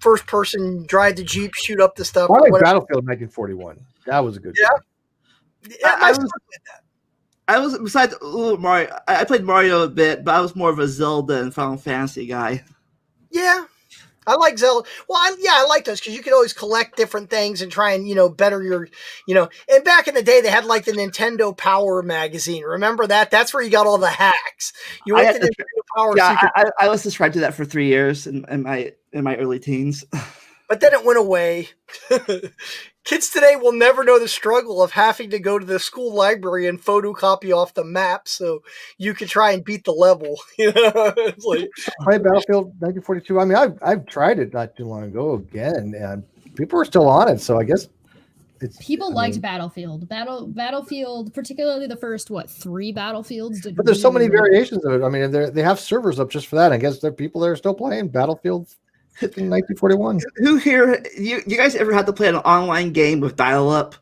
first person drive the Jeep, shoot up the stuff. I like Battlefield 1941. That was a good game. Yeah, I was besides Mario. I played Mario a bit, but I was more of a Zelda and Final Fantasy guy. Yeah. I like Zelda. Well, I like those because you could always collect different things and try and, better your, and back in the day, they had like the Nintendo Power magazine. Remember that? That's where you got all the hacks. You went to Nintendo Power. Yeah, I was subscribed to that for 3 years in my early teens. But then it went away. Kids today will never know the struggle of having to go to the school library and photocopy off the map so you can try and beat the level. It's like, play Battlefield 1942. I mean, I've tried it not too long ago again, and people are still on it. So I guess people liked Battlefield. Battlefield, particularly the first 3 Battlefields. But there's so many variations of it. I mean, they have servers up just for that. I guess there are people that are still playing Battlefield in 1941. Who here? You guys ever had to play an online game with dial-up?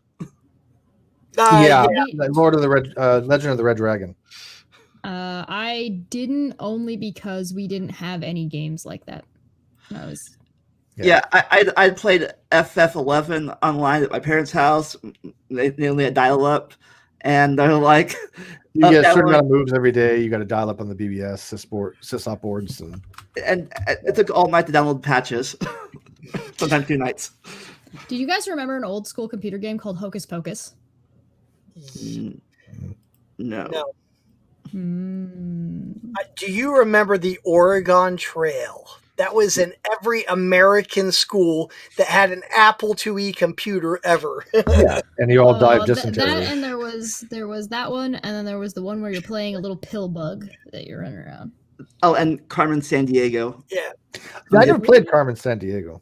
Yeah, Legend of the Red Dragon. I didn't, only because we didn't have any games like that. I played FF11 online at my parents' house. They only had dial-up, and they're like, you get a certain amount of moves every day. You got to dial up on the BBS sysop boards, and it took all night to download patches. Sometimes 2 nights. Do you guys remember an old school computer game called Hocus Pocus? No. Do you remember the Oregon Trail? That was in every American school that had an Apple IIe computer ever. Yeah, and you all died dysentery. That, and there was that one, and then there was the one where you're playing a little pill bug that you're running around. Oh, and Carmen Sandiego. Yeah. I never played Carmen Sandiego.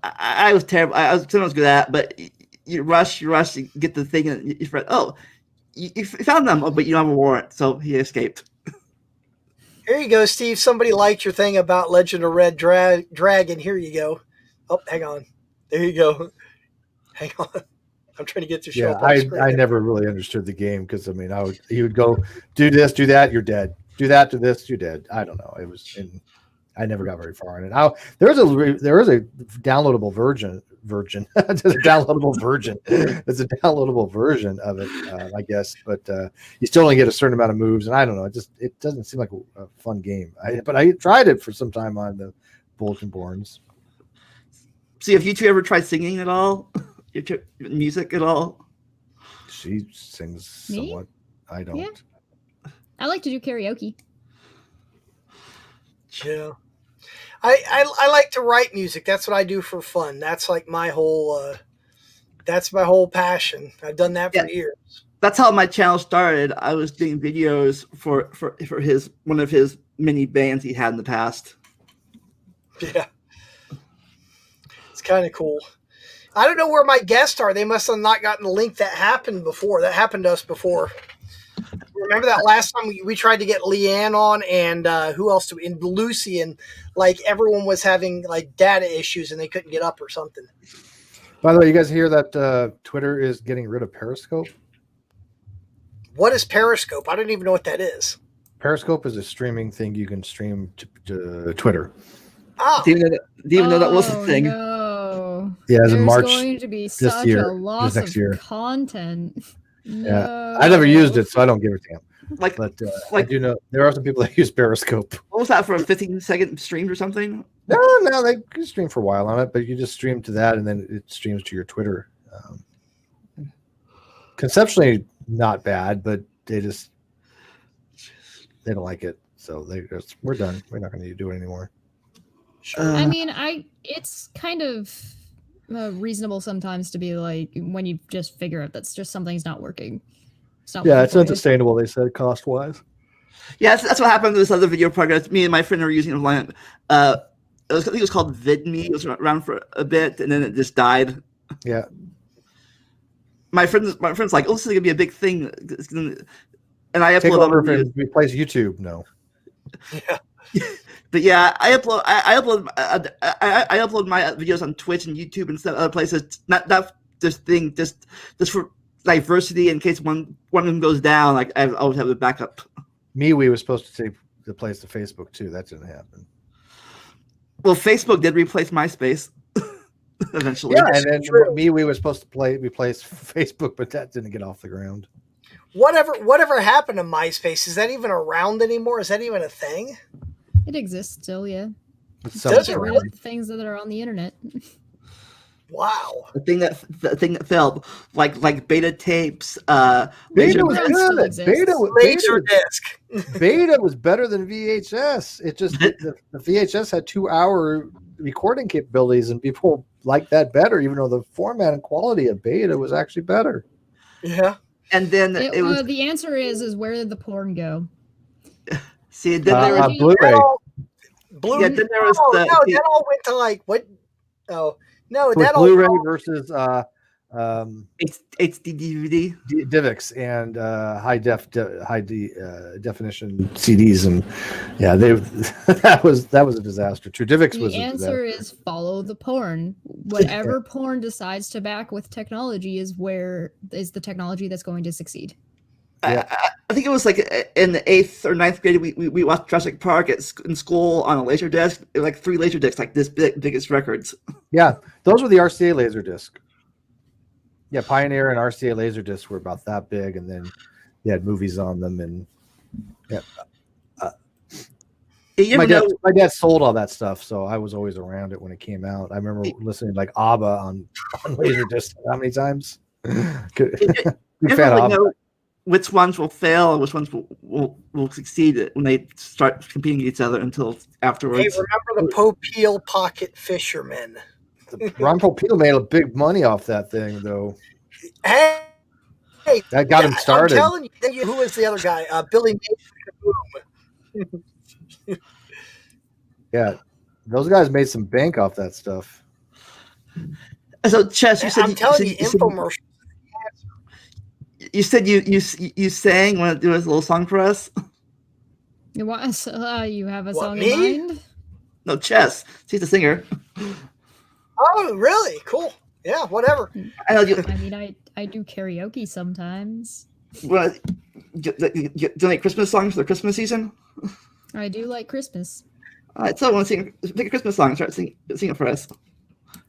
I was terrible. I was good at it, but you rush to get the thing, and your friend, you found them, but you don't have a warrant, so he escaped. Here you go, Steve. Somebody liked your thing about Legend of Red Dragon. Here you go. Oh, hang on. There you go. Hang on. I'm trying to get to show up on screen. I never really understood the game because, I mean, he would go, do this, do that, you're dead. Do that, do this, you're dead. I don't know. I never got very far in it. There is a downloadable version. There's a downloadable version of it, I guess, but you still only get a certain amount of moves, and I don't know. It doesn't seem like a fun game. But I tried it for some time on the Bulletin Boards. See, have you two ever tried singing at all? Music at all? She sings somewhat. I don't. Yeah. I like to do karaoke. Yeah. I like to write music. That's what I do for fun. That's like my whole passion. I've done that for years. That's how my channel started. I was doing videos for one of his mini bands he had in the past. Yeah. It's kind of cool. I don't know where my guests are. They must have not gotten the link that happened before. That happened to us before. Remember that last time we tried to get Leanne on, and who else? And Lucy, and like everyone was having like data issues and they couldn't get up or something. By the way, you guys hear that Twitter is getting rid of Periscope? What is Periscope? I don't even know what that is. Periscope is a streaming thing. You can stream to Twitter. Oh, Didn't even know that was a thing. No. Yeah, as of There's March going to be such year, a loss next of year. content. Yeah, I never used it, so I don't give a damn. Like, But I like do know there are some people that use Periscope. what was that for? A 15-second stream or something? No, they can stream for a while on it, but you just stream to that, and then it streams to your Twitter. Conceptually, not bad, but they don't like it, so we're done. We're not going to do it anymore. I mean, it's kind of reasonable sometimes to be like when you just figure out that's just something's not working. It's not Yeah, working it's for you. unsustainable. They said cost wise. Yeah, that's what happened with this other video project. Me and my friend were using it online. I think it was called VidMe. It was around for a bit, and then it just died. Yeah. My friend's like, "Oh, this is gonna be a big thing," and I Take upload over other videos. and replace YouTube. No. yeah. But yeah, I upload my videos on Twitch and YouTube and stuff, other places. Not just for diversity in case one of them goes down. Like I always have a backup. MeWe was supposed to take the place of Facebook too. That didn't happen. Well, Facebook did replace MySpace eventually. Yeah, and then true. MeWe was supposed to replace Facebook, but that didn't get off the ground. Whatever happened to MySpace? Is that even around anymore? Is that even a thing? It exists still, yeah. It's Does it Get rid really? of the things that are on the internet. Wow. The thing that failed, like beta tapes, Beta laser was Programs still good. exist. Laser disc. Beta was better than VHS. It just the VHS had 2-hour recording capabilities, and people liked that better, even though the format and quality of Beta was actually better. Yeah. and then it was The answer is where did the porn go? see. Then there was Blu-ray. Blue. Yeah, then there was no, the- that all went to like what? Oh no, It was that all. Blu-ray versus HD DVD. DivX and high definition CDs, and yeah, they that was a disaster too. DivX was The a answer disaster. is follow the porn. Whatever porn decides to back with technology is the technology that's going to succeed. Yeah. I think it was like in the 8th or 9th grade. We watched Jurassic Park in school on a laser disc, like 3 laser discs, like this biggest records. Yeah, those were the RCA Laserdisc. Yeah, Pioneer and RCA Laserdiscs were about that big, and then you had movies on them. And yeah, You my ever know? dad sold all that stuff, so I was always around it when it came out. I remember listening to like ABBA on Laserdisc. How many times? Big You fan ever of like ABBA. know which ones will fail and which ones will succeed when they start competing with each other until Hey, afterwards? remember the Popeil Pocket Fisherman? Ron Popeil made a big money off that thing, though. Hey, That got him started. I'm telling you. Then who was the other guy? Billy Mason. Yeah, those guys made some bank off that stuff. So, Chess, you said I'm telling you, infomercials. you said you sang. Want to do a little song for us? You have a What, song me? in mind? No, Chess. She's a singer. Oh, really? Cool. Yeah, whatever. I know you. I mean, I do karaoke sometimes. What? Do you like Christmas songs for the Christmas season? I do like Christmas. All right, so I want to pick a Christmas song and start sing it for us.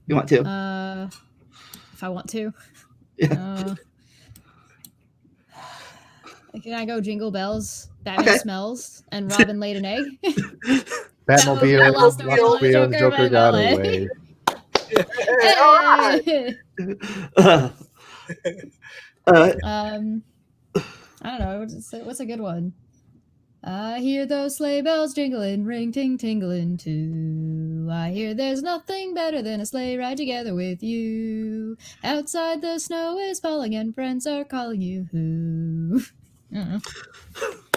You want to? If I want to. Yeah. Can I go Jingle Bells, Batman Smells, and Robin laid an egg? Batmobile, I lost the Batmobile, Joker, Joker my got ballet. away. All right. I don't know. What's a good one? I hear those sleigh bells jingling, ring ting tingling too. I hear there's nothing better than a sleigh ride together with you. Outside the snow is falling and friends are calling you.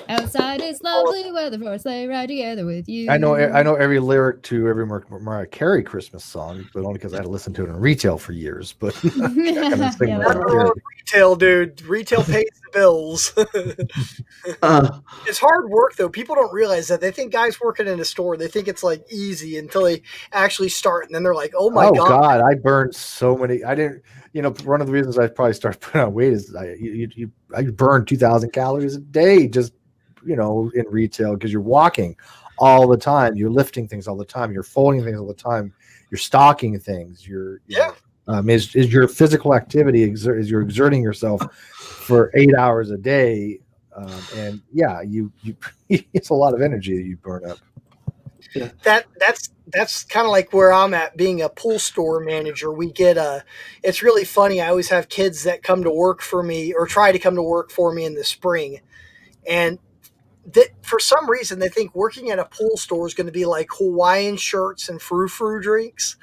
Outside it's lovely weather for a sleigh ride together with you. I know every lyric to every Mariah Carey Christmas song, but only because I had to listen to it in retail for years. But I can sing Yeah, Mariah Carey. Retail, dude. Retail pays the bills. It's hard work, though. People don't realize that. They think guys working in a store, they think it's like easy until they actually start, and then they're like, "Oh my god!" I burned so many. I didn't. One of the reasons I probably started putting on weight is I burned 2,000 calories a day just in retail, because you're walking all the time, you're lifting things all the time, you're folding things all the time, you're stocking things, is your physical activity is you're exerting yourself for 8 hours a day, and you it's a lot of energy that you burn up. That's kind of like where I'm at being a pool store manager. We get it's really funny. I always have kids that come to work for me or try to come to work for me in the spring, and for some reason they think working at a pool store is going to be like Hawaiian shirts and frou-frou drinks.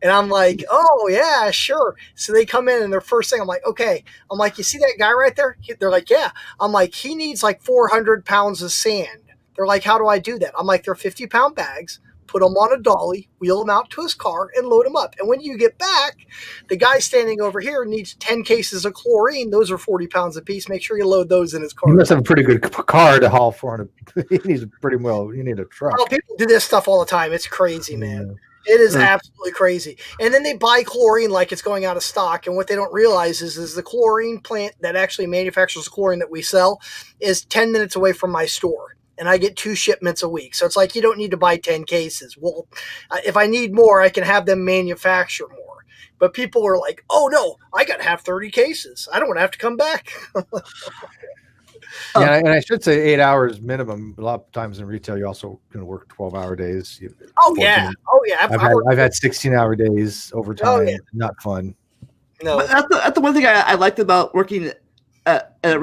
And I'm like, oh yeah, sure. So they come in and their first thing, I'm like, okay. I'm like, you see that guy right there? They're like, yeah. I'm like, he needs like 400 pounds of sand. They're like, how do I do that? I'm like, they're 50-pound bags. Put them on a dolly, wheel them out to his car, and load them up. And when you get back, the guy standing over here needs 10 cases of chlorine. Those are 40 pounds a piece. Make sure you load those in his car. He must have a pretty good car to haul 400. He needs you need a truck. Well, people do this stuff all the time. It's crazy, man. It is absolutely crazy. And then they buy chlorine like it's going out of stock. And what they don't realize is the chlorine plant that actually manufactures the chlorine that we sell is 10 minutes away from my store. And I get 2 shipments a week. So it's like, you don't need to buy 10 cases. Well, if I need more, I can have them manufacture more. But people are like, oh no, I got to have 30 cases. I don't want to have to come back. Yeah, and I should say 8 hours minimum. A lot of times in retail, you're also going to work 12-hour days. Oh yeah. I've had 16-hour days overtime. Oh, yeah. Not fun. No, but that's the one thing I liked about working at a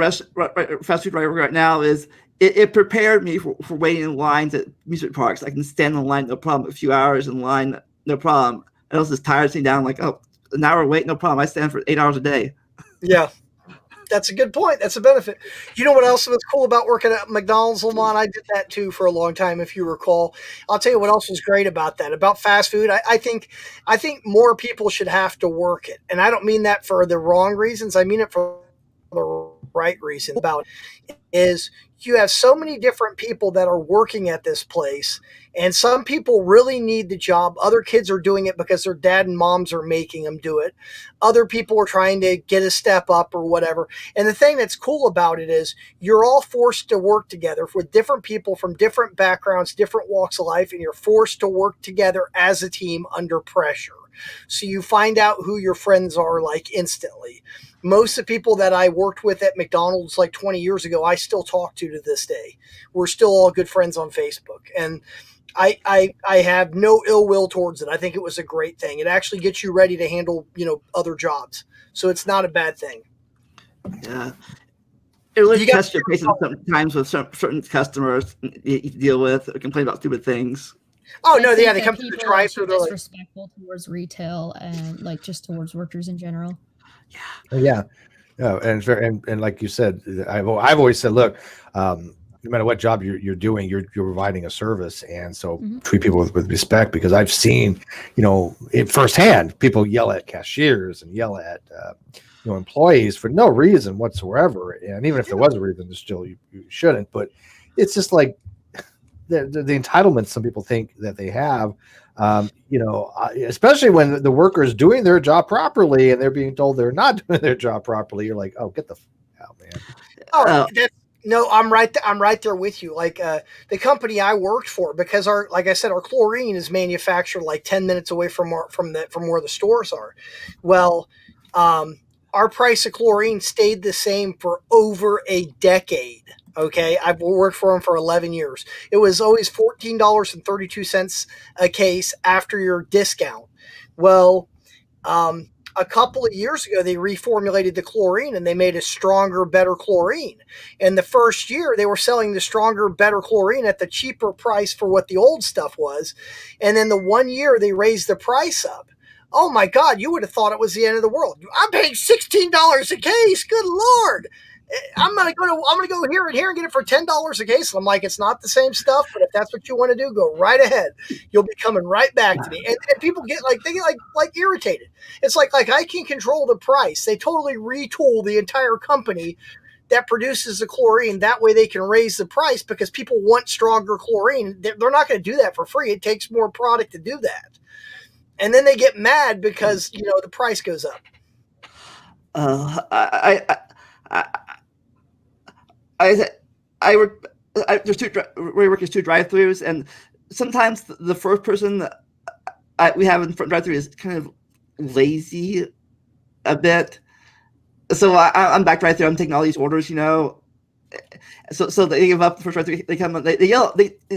fast food right now is it prepared me for waiting in lines at amusement parks. I can stand in line, no problem. A few hours in line, no problem. I was just tired sitting down, like, oh, an hour wait, no problem. I stand for 8 hours a day. Yeah. That's a good point. That's a benefit. You know what else was cool about working at McDonald's, Lamont? I did that too for a long time, if you recall. I'll tell you what else was great about that. About fast food, I think more people should have to work it. And I don't mean that for the wrong reasons. I mean it for the right reason. About is you have so many different people that are working at this place, and some people really need the job. Other kids are doing it because their dad and moms are making them do it. Other people are trying to get a step up or whatever. And the thing that's cool about it is you're all forced to work together with different people from different backgrounds, different walks of life, and you're forced to work together as a team under pressure. So you find out who your friends are like instantly. Most of the people that I worked with at McDonald's like 20 years ago, I still talk to this day. We're still all good friends on Facebook. And I have no ill will towards it. I think it was a great thing. It actually gets you ready to handle, other jobs. So it's not a bad thing. Yeah. It really tests your patience sometimes with certain customers you deal with or complain about stupid things. Oh no, yeah, they come to the drive-thru. They're disrespectful towards retail and like just towards workers in general. Yeah. And like you said, I've always said, look, no matter what job you're doing, you're providing a service, and so treat people with respect, because I've seen, it firsthand, people yell at cashiers and yell at employees for no reason whatsoever, and even if there was a reason, still you shouldn't. But it's just like the entitlement some people think that they have, especially when the worker is doing their job properly and they're being told they're not doing their job properly. You're like, oh, get the out, man. Oh, no, I'm right. I'm right there with you. Like the company I worked for, because like I said, our chlorine is manufactured like 10 minutes away from where the stores are. Well, our price of chlorine stayed the same for over a decade. Okay, I've worked for them for 11 years. It was always $14.32 a case after your discount. Well, a couple of years ago, they reformulated the chlorine and they made a stronger, better chlorine. And the first year, they were selling the stronger, better chlorine at the cheaper price for what the old stuff was. And then the 1 year, they raised the price up. Oh my God, you would have thought it was the end of the world. I'm paying $16 a case. Good Lord. I'm gonna go here and get it for $10 a case. And I'm like, it's not the same stuff, but if that's what you want to do, go right ahead. You'll be coming right back to me. And people get irritated. It's like I can control the price. They totally retool the entire company that produces the chlorine. That way they can raise the price because people want stronger chlorine. They're not going to do that for free. It takes more product to do that. And then they get mad because the price goes up. there's where we work is 2 drive-throughs, and sometimes the first person we have in front drive-through is kind of lazy a bit. So I'm back drive-through. I'm taking all these orders, So they give up the first drive-through. They come. They yell.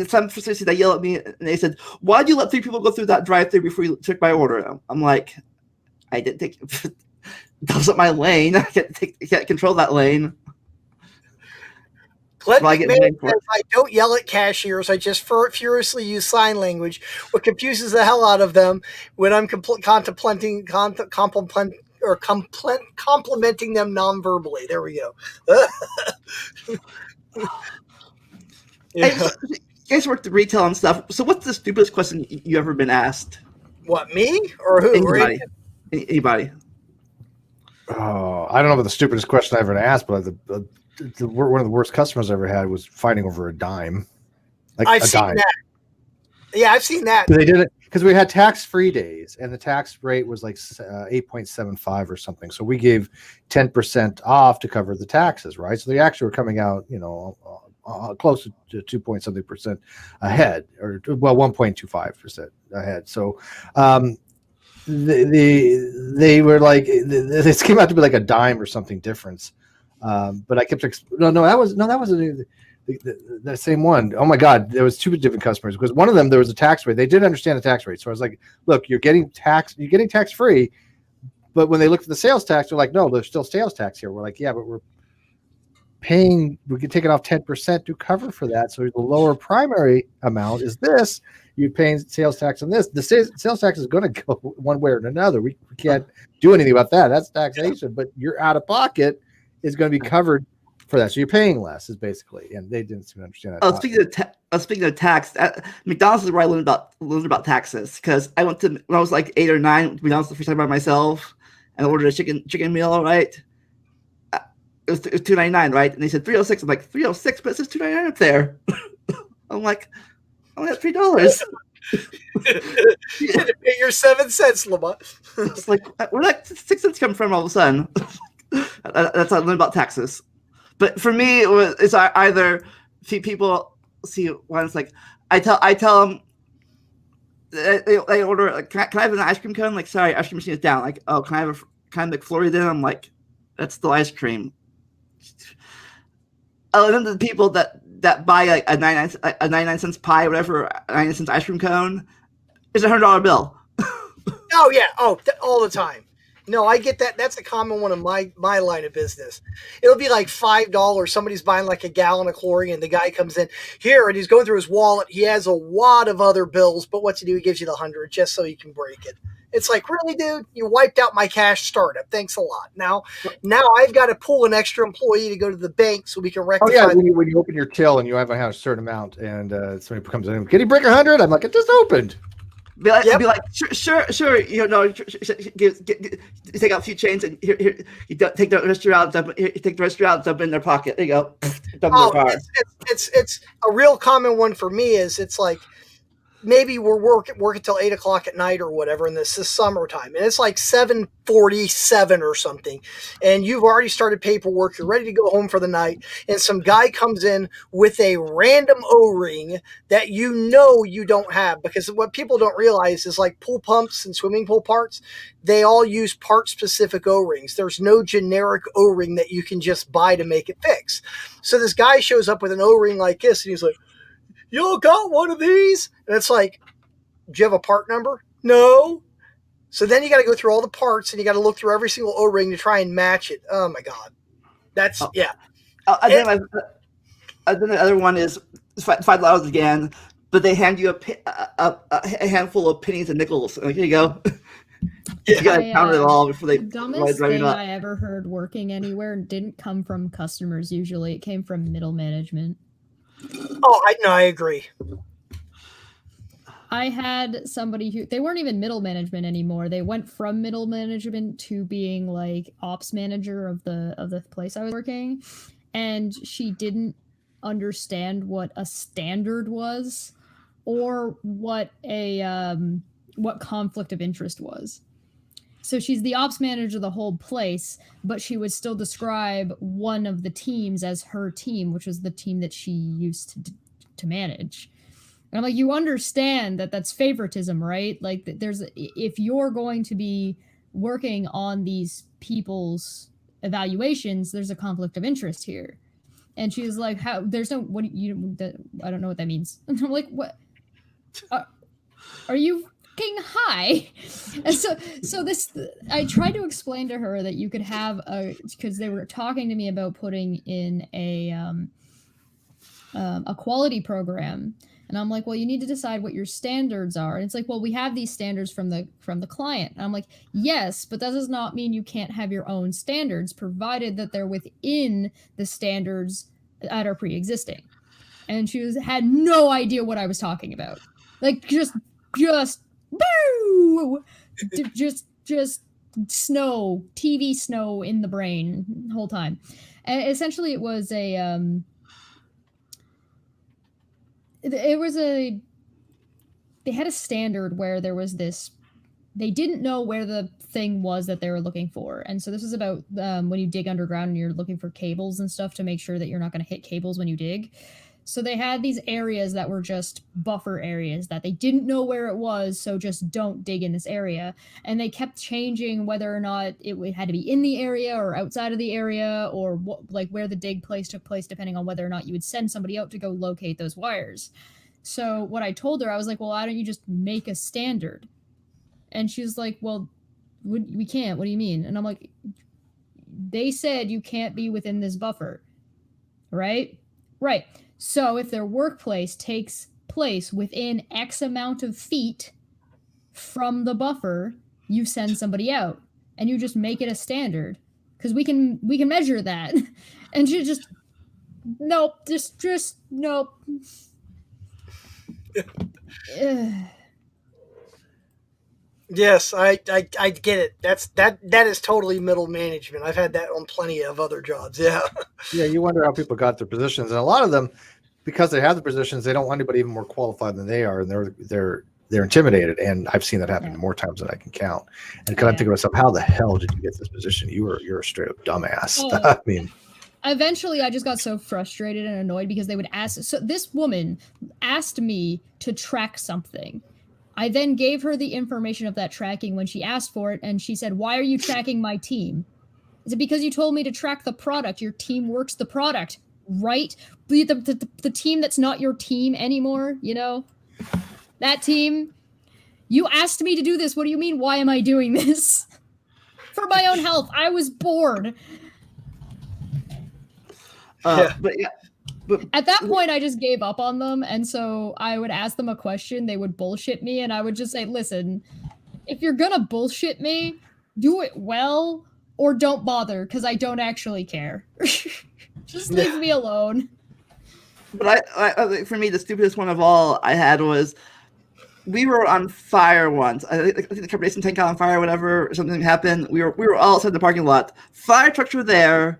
Some facilities they yell at me, and they said, "Why'd you let 3 people go through that drive-through before you took my order?" I'm like, I didn't take. That wasn't my lane. I can't control that lane. Glenn Well, McMahon says, I don't yell at cashiers. I just furiously use sign language, what confuses the hell out of them when I'm complimenting them non-verbally. There we go. Yeah. Hey, so, you guys work the retail and stuff. So what's the stupidest question you ever been asked? What, me or who? Anybody. Anybody. Oh, I don't know about the stupidest question I ever asked, but one of the worst customers I ever had was fighting over a dime. I've seen dime. that. Yeah, I've seen that. They did it because we had tax-free days, and the tax rate was like 8.75 or something. So we gave 10% off to cover the taxes, right? So they actually were coming out, close to 2.something% ahead, or 1.25% ahead. So they were like, this came out to be like a dime or something difference. But I kept that wasn't the same one. Oh my God, there was 2 different customers because one of them there was a tax rate. They didn't understand the tax rate, so I was like, "Look, you're getting tax free," but when they looked at the sales tax, they're like, "No, there's still sales tax here." We're like, "Yeah, but we're taking off 10% to cover for that. So the lower primary amount is this. You're paying sales tax on this. The sales tax is going to go one way or another. We can't do anything about that. That's taxation, but your out of pocket is going to be covered for that. So you're paying less, is basically, and they didn't seem to understand that. Speaking of tax, McDonald's is where I learned about taxes, because I went to, when I was like 8 or 9, McDonald's the first time by myself, and I ordered a chicken meal, right? It was $2.99, right? And they said $3.06. I'm like, $3.06, but it says $2.99 up there. I'm like, I only got $3. You had to pay your 7 cents, Lamont. It's like, where did that 6 cents come from all of a sudden? That's how I learned about taxes. But for me, it's either people see when it's like, I tell them, they order, like, can I have an ice cream cone? Like, sorry, ice cream machine is down. Like, oh, can I have McFlurry then? I'm like, that's still ice cream. Oh, and then the people that buy like a 99 cents pie, or whatever, 99 cents ice cream cone, is $100 bill. Oh yeah, all the time. No, I get that. That's a common one of my line of business. It'll be like $5. Somebody's buying like a gallon of chlorine, and the guy comes in here and he's going through his wallet. He has a wad of other bills, but what's he do? He gives you the 100 just so he can break it. It's like, really, dude? You wiped out my cash startup. Thanks a lot. Now I've got to pull an extra employee to go to the bank so we can rectify. Oh yeah, when you open your till and you have a certain amount, and somebody comes in, can you break 100? I'm like, it just opened. Be like, sure. You take out a few chains, and here you take the rest out, dump it in their pocket. There you go. Dump in their car. It's a real common one for me. It's like, maybe we're working till 8 o'clock at night or whatever, and this is summertime, and it's like 7:47 or something, and you've already started paperwork, you're ready to go home for the night, and some guy comes in with a random O-ring that you don't have, because what people don't realize is, like, pool pumps and swimming pool parts, they all use part-specific O-rings. There's no generic O-ring that you can just buy to make it fix. So this guy shows up with an O-ring like this, and he's like, "You got one of these?" And it's like, "Do you have a part number?" "No." So then you got to go through all the parts, and you got to look through every single O-ring to try and match it. Oh my God. That's, yeah. Then the other one is $5 again, but they hand you a handful of pennies and nickels. Like, here you go. You got to count it all before they. The dumbest thing I ever heard working anywhere didn't come from customers usually. It came from middle management. Oh, I agree. I had somebody who, they weren't even middle management anymore. They went from middle management to being like ops manager of the place I was working, and she didn't understand what a standard was, or what a what conflict of interest was. So she's the ops manager of the whole place, but she would still describe one of the teams as her team, which was the team that she used to manage. And I'm like, you understand that that's favoritism, right? Like, if you're going to be working on these people's evaluations, there's a conflict of interest here. And she was like, how, there's no, what you, I don't know what that means. And I'm like, what? Are you fucking high? And so this, I tried to explain to her that you could have because they were talking to me about putting in a quality program. And I'm like, well, you need to decide what your standards are. And it's like, well, we have these standards from the client. And I'm like, yes, but that does not mean you can't have your own standards, provided that they're within the standards that are pre-existing. And she had no idea what I was talking about. Like, just boo, just snow, TV snow in the brain the whole time. And essentially, it was they had a standard where there was this, they didn't know where the thing was that they were looking for. And so this is about when you dig underground and you're looking for cables and stuff to make sure that you're not going to hit cables when you dig. So they had these areas that were just buffer areas that they didn't know where it was, so just don't dig in this area. And they kept changing whether or not it had to be in the area or outside of the area, or like where the dig place took place, depending on whether or not you would send somebody out to go locate those wires. So what I told her, I was like, well, why don't you just make a standard? And she was like, well, we can't. What do you mean? And I'm like, they said you can't be within this buffer, right? Right. So if their workplace takes place within X amount of feet from the buffer, you send somebody out, and you just make it a standard, because we can measure that. And she just, nope, just nope. Yes, I get it. That is totally middle management. I've had that on plenty of other jobs. Yeah. Yeah, you wonder how people got their positions, and a lot of them, because they have the positions, they don't want anybody even more qualified than they are, and they're intimidated. And I've seen that happen more times than I can count. And because I'm thinking to myself, how the hell did you get this position? You're a straight up dumbass. I mean, eventually I just got so frustrated and annoyed because they would ask. So this woman asked me to track something. I then gave her the information of that tracking when she asked for it, and she said, why are you tracking my team? Is it because you told me to track the product? Your team works the product, right? The team that's not your team anymore, you know? That team, you asked me to do this. What do you mean, why am I doing this? For my own health. I was bored. But at that point, I just gave up on them. And so I would ask them a question. They would bullshit me. And I would just say, listen, if you're going to bullshit me, do it well or don't bother, because I don't actually care. Just leave me alone. But I think for me, the stupidest one of all I had was, we were on fire once. I think the carbonation tank got on fire or whatever, or something happened. We were all outside the parking lot. Fire trucks were there.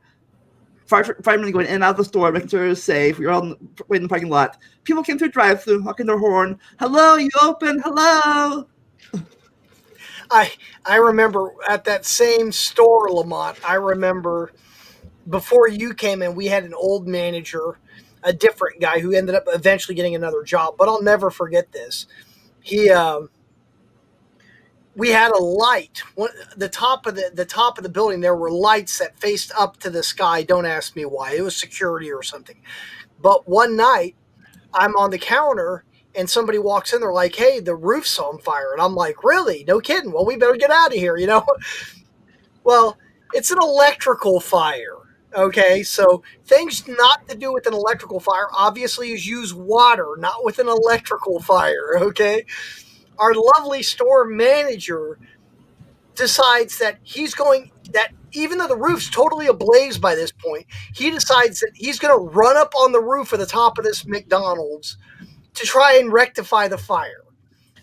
Firemen going in and out of the store, making sure it was safe. We were all waiting in the parking lot. People came through drive-through, honking their horn. Hello, you open? Hello. I remember at that same store, Lamont. I remember before you came in, we had an old manager, a different guy who ended up eventually getting another job. But I'll never forget this. We had a light. The top of the building, there were lights that faced up to the sky. Don't ask me why. It was security or something. But one night, I'm on the counter, and somebody walks in. They're like, "Hey, the roof's on fire." And I'm like, "Really? No kidding. Well, we better get out of here, you know?" Well, it's an electrical fire. Okay, so things not to do with an electrical fire obviously is use water, not with an electrical fire. Okay. Our lovely store manager decides that even though the roof's totally ablaze by this point, he decides that he's going to run up on the roof of the top of this McDonald's to try and rectify the fire.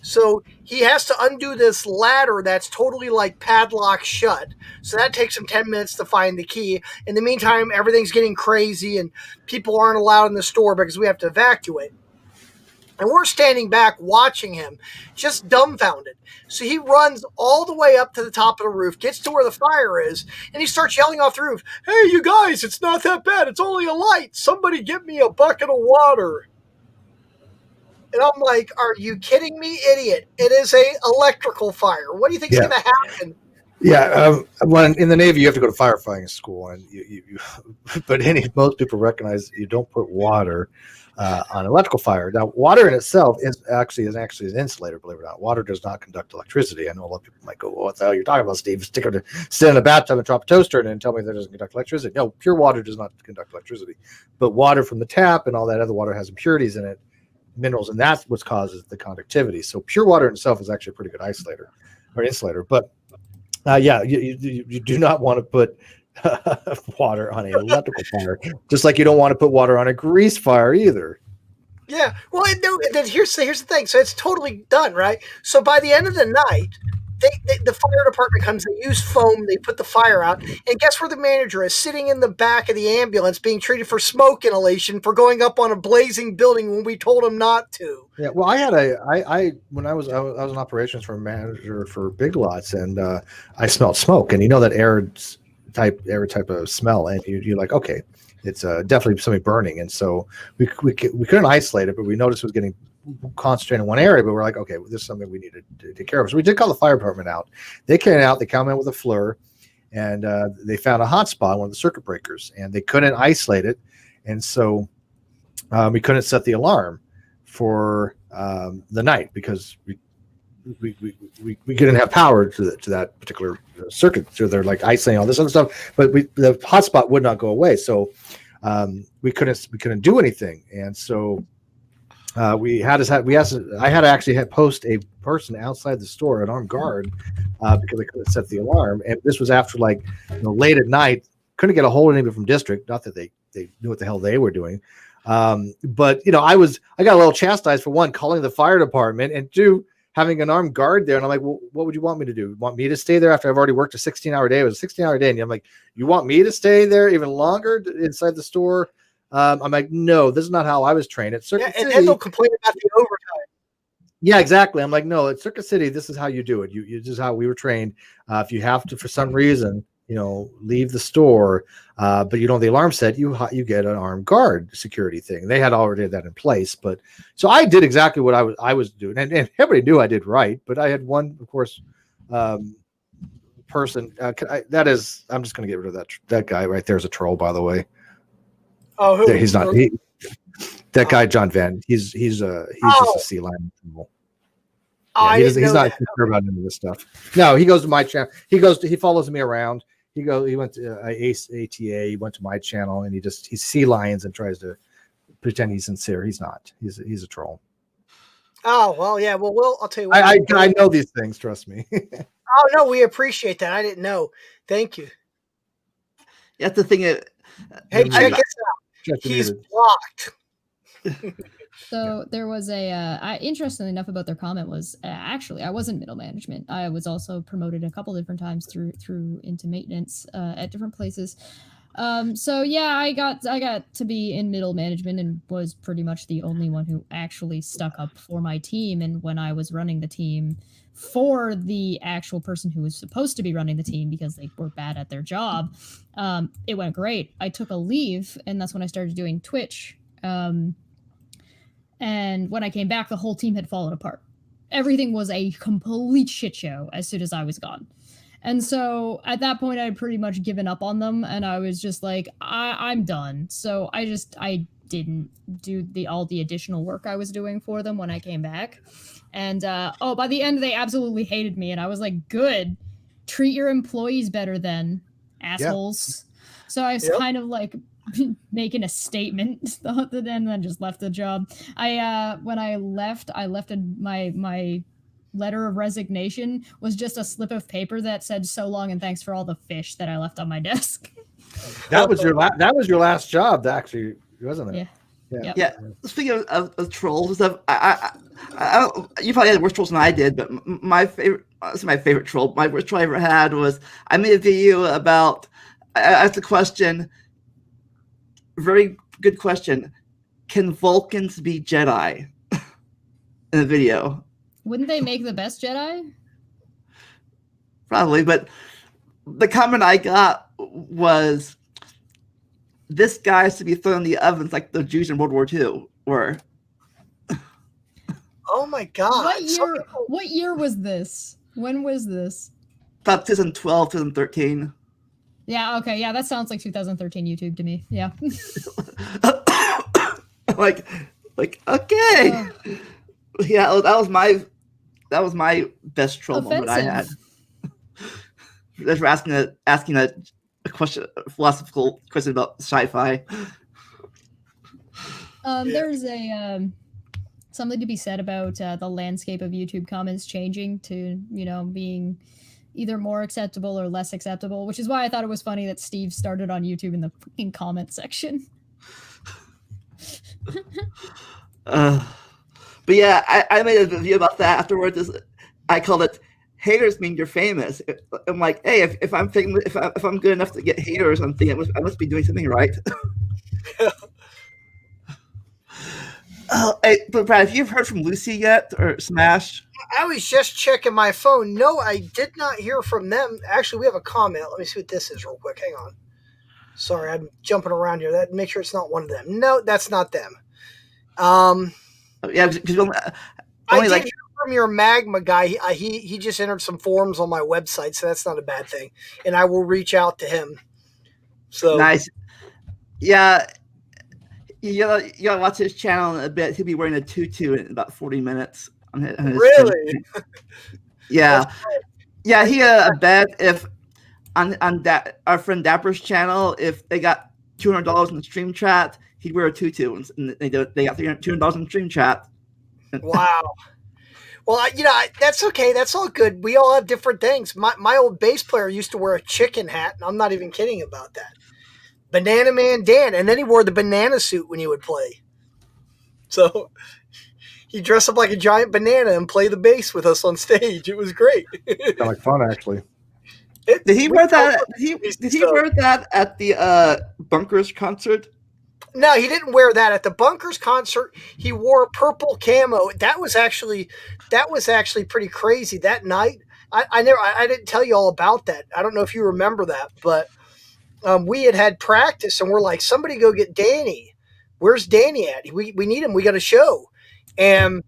So he has to undo this ladder that's totally like padlocked shut. So that takes him 10 minutes to find the key. In the meantime, everything's getting crazy and people aren't allowed in the store because we have to evacuate. And we're standing back watching him, just dumbfounded. So he runs all the way up to the top of the roof, gets to where the fire is, and he starts yelling off the roof, "Hey, you guys, it's not that bad. It's only a light. Somebody get me a bucket of water." And I'm like, "Are you kidding me, idiot? It is a electrical fire. What do you think's Yeah. going to happen?" Yeah, when in the Navy, you have to go to firefighting school, and but most people recognize you don't put water on electrical fire. Now, water in itself is actually an insulator. Believe it or not, water does not conduct electricity. I know a lot of people might go, "Well, what the hell are you talking about, Steve? Sit in a bathtub and drop a toaster in and tell me that doesn't conduct electricity." No, pure water does not conduct electricity, but water from the tap and all that other water has impurities in it, minerals, and that's what causes the conductivity. So pure water in itself is actually a pretty good insulator, but you do not want to put water on an electrical fire, just like you don't want to put water on a grease fire either. Yeah. Well, then here's the thing. So it's totally done, right? So by the end of the night, the fire department comes, they use foam, they put the fire out, and guess where the manager is? Sitting in the back of the ambulance being treated for smoke inhalation for going up on a blazing building when we told him not to. Yeah, well, I was an operations firm manager for Big Lots, and I smelled smoke, and you know that air type of smell, and you're like, okay, it's definitely something burning, and so we couldn't isolate it, but we noticed it was getting concentrated in one area, but we're like, okay, well, this is something we needed to take care of. So we did call the fire department out. They came out, they come in with a FLIR, and they found a hot spot, one of the circuit breakers, and they couldn't isolate it, and so we couldn't set the alarm for the night because we couldn't have power to that particular circuit. So they're like isolating all this other stuff, but the hotspot would not go away. So we couldn't do anything, and so I had to actually post a person outside the store, an armed guard, because they couldn't set the alarm. And this was after late at night, couldn't get a hold of anybody from district. Not that they knew what the hell they were doing. But I got a little chastised for one, calling the fire department, and two, having an armed guard there. And I'm like, well, what would you want me to do? Want me to stay there after I've already worked a 16-hour day? It was a 16-hour day. And I'm like, you want me to stay there even longer inside the store? I'm like, no, this is not how I was trained at Circuit City. And they'll complain about the overtime. Yeah, exactly. I'm like, no, at Circuit City, this is how you do it. This is how we were trained. If you have to, for some reason, leave the store, but you don't have the alarm set, you get an armed guard security thing. They had already had that in place, but so I did exactly what I was doing, and everybody knew I did right. But I had one, of course, person. I'm just going to get rid of that guy right there is a troll, by the way. Oh, who? He's not. That guy, John Van. He's just a sea lion troll. Yeah, he's not sure about any of this stuff. No, he goes to my channel. He follows me around. He went to ATA. He went to my channel, and he sea lions and tries to pretend he's sincere. He's not. He's a troll. Oh well, yeah. Well, I'll tell you what. I know these things. Trust me. Oh no, we appreciate that. I didn't know. Thank you. That's the thing. Hey, check this out. He's blocked. So there was interestingly enough about their comment was actually I wasn't middle management. I was also promoted a couple different times through into maintenance at different places. So yeah, I got to be in middle management and was pretty much the only one who actually stuck up for my team. And when I was running the team for the actual person who was supposed to be running the team because they were bad at their job, it went great. I took a leave, and that's when I started doing Twitch. And when I came back, the whole team had fallen apart. Everything was a complete shit show as soon as I was gone. And so at that point, I had pretty much given up on them. And I was just like, I'm done. So I didn't do all the additional work I was doing for them when I came back. And by the end, they absolutely hated me. And I was like, good. Treat your employees better then, assholes. Yeah. So I was kind of like making a statement and then just left the job. When I left my letter of resignation was just a slip of paper that said so long and thanks for all the fish that I left on my desk. That was your last job, actually, wasn't it? Yeah. Speaking of trolls and stuff, you probably had worse trolls than I did, but my favorite troll, my worst troll I ever had was I made a video about. I asked a question. Very good question. Can Vulcans be Jedi? in a video. Wouldn't they make the best Jedi? Probably, but the comment I got was, this guy is to be thrown in the ovens like the Jews in World War II were. Oh my God! What year was this? When was this? About 2012, 2013. Yeah. Okay. Yeah, that sounds like 2013 YouTube to me. Yeah. like, okay, yeah, that was my best troll moment I had. Just for asking a question, a philosophical question about sci-fi. There's a something to be said about the landscape of YouTube comments changing to, being either more acceptable or less acceptable, which is why I thought it was funny that Steve started on YouTube in the freaking comment section. But yeah, I made a video about that afterwards. I called it "Haters Mean You're Famous." I'm like, hey, if I'm famous, if I'm good enough to get haters or something, I must be doing something right. Hey, but Brad, have you heard from Lucy yet, or Smash? I was just checking my phone. No, I did not hear from them. Actually, we have a comment. Let me see what this is real quick. Hang on. Sorry, I'm jumping around here. Make sure it's not one of them. No, that's not them. Yeah, because I did hear from your magma guy. He just entered some forms on my website, so that's not a bad thing. And I will reach out to him. So nice. Yeah. You gotta watch his channel in a bit. He'll be wearing a tutu in about 40 minutes. On his really? Yeah. Yeah, he a bet if on our friend Dapper's channel, if they got $200 in the stream chat, he'd wear a tutu, and they got $200 in the stream chat. Wow. Well, that's okay. That's all good. We all have different things. My old bass player used to wear a chicken hat, and I'm not even kidding about that. Banana Man Dan, and then he wore the banana suit when he would play. So he dressed up like a giant banana and play the bass with us on stage. It was great. Sound like fun, actually. Did he wear that? Did he wear that at the Bunkers concert? No, he didn't wear that at the Bunkers concert. He wore a purple camo. That was actually pretty crazy that night. I didn't tell you all about that. I don't know if you remember that, but we had practice, and we're like, somebody go get Danny. Where's Danny at? We need him. We got a show. And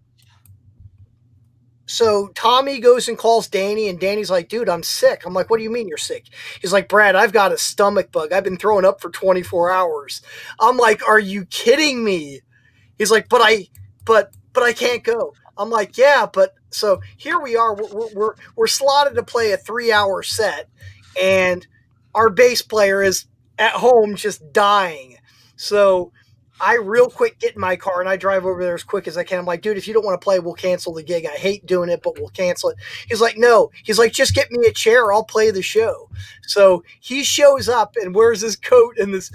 so Tommy goes and calls Danny, and Danny's like, dude, I'm sick. I'm like, what do you mean you're sick? He's like, Brad, I've got a stomach bug. I've been throwing up for 24 hours. I'm like, are you kidding me? He's like, but I can't go. I'm like, yeah, but so here we are. We're slotted to play a 3-hour set, and our bass player is at home just dying. So I real quick get in my car and I drive over there as quick as I can. I'm like, dude, if you don't want to play, we'll cancel the gig. I hate doing it, but we'll cancel it. He's like, no. He's like, just get me a chair. I'll play the show. So he shows up and wears his coat and this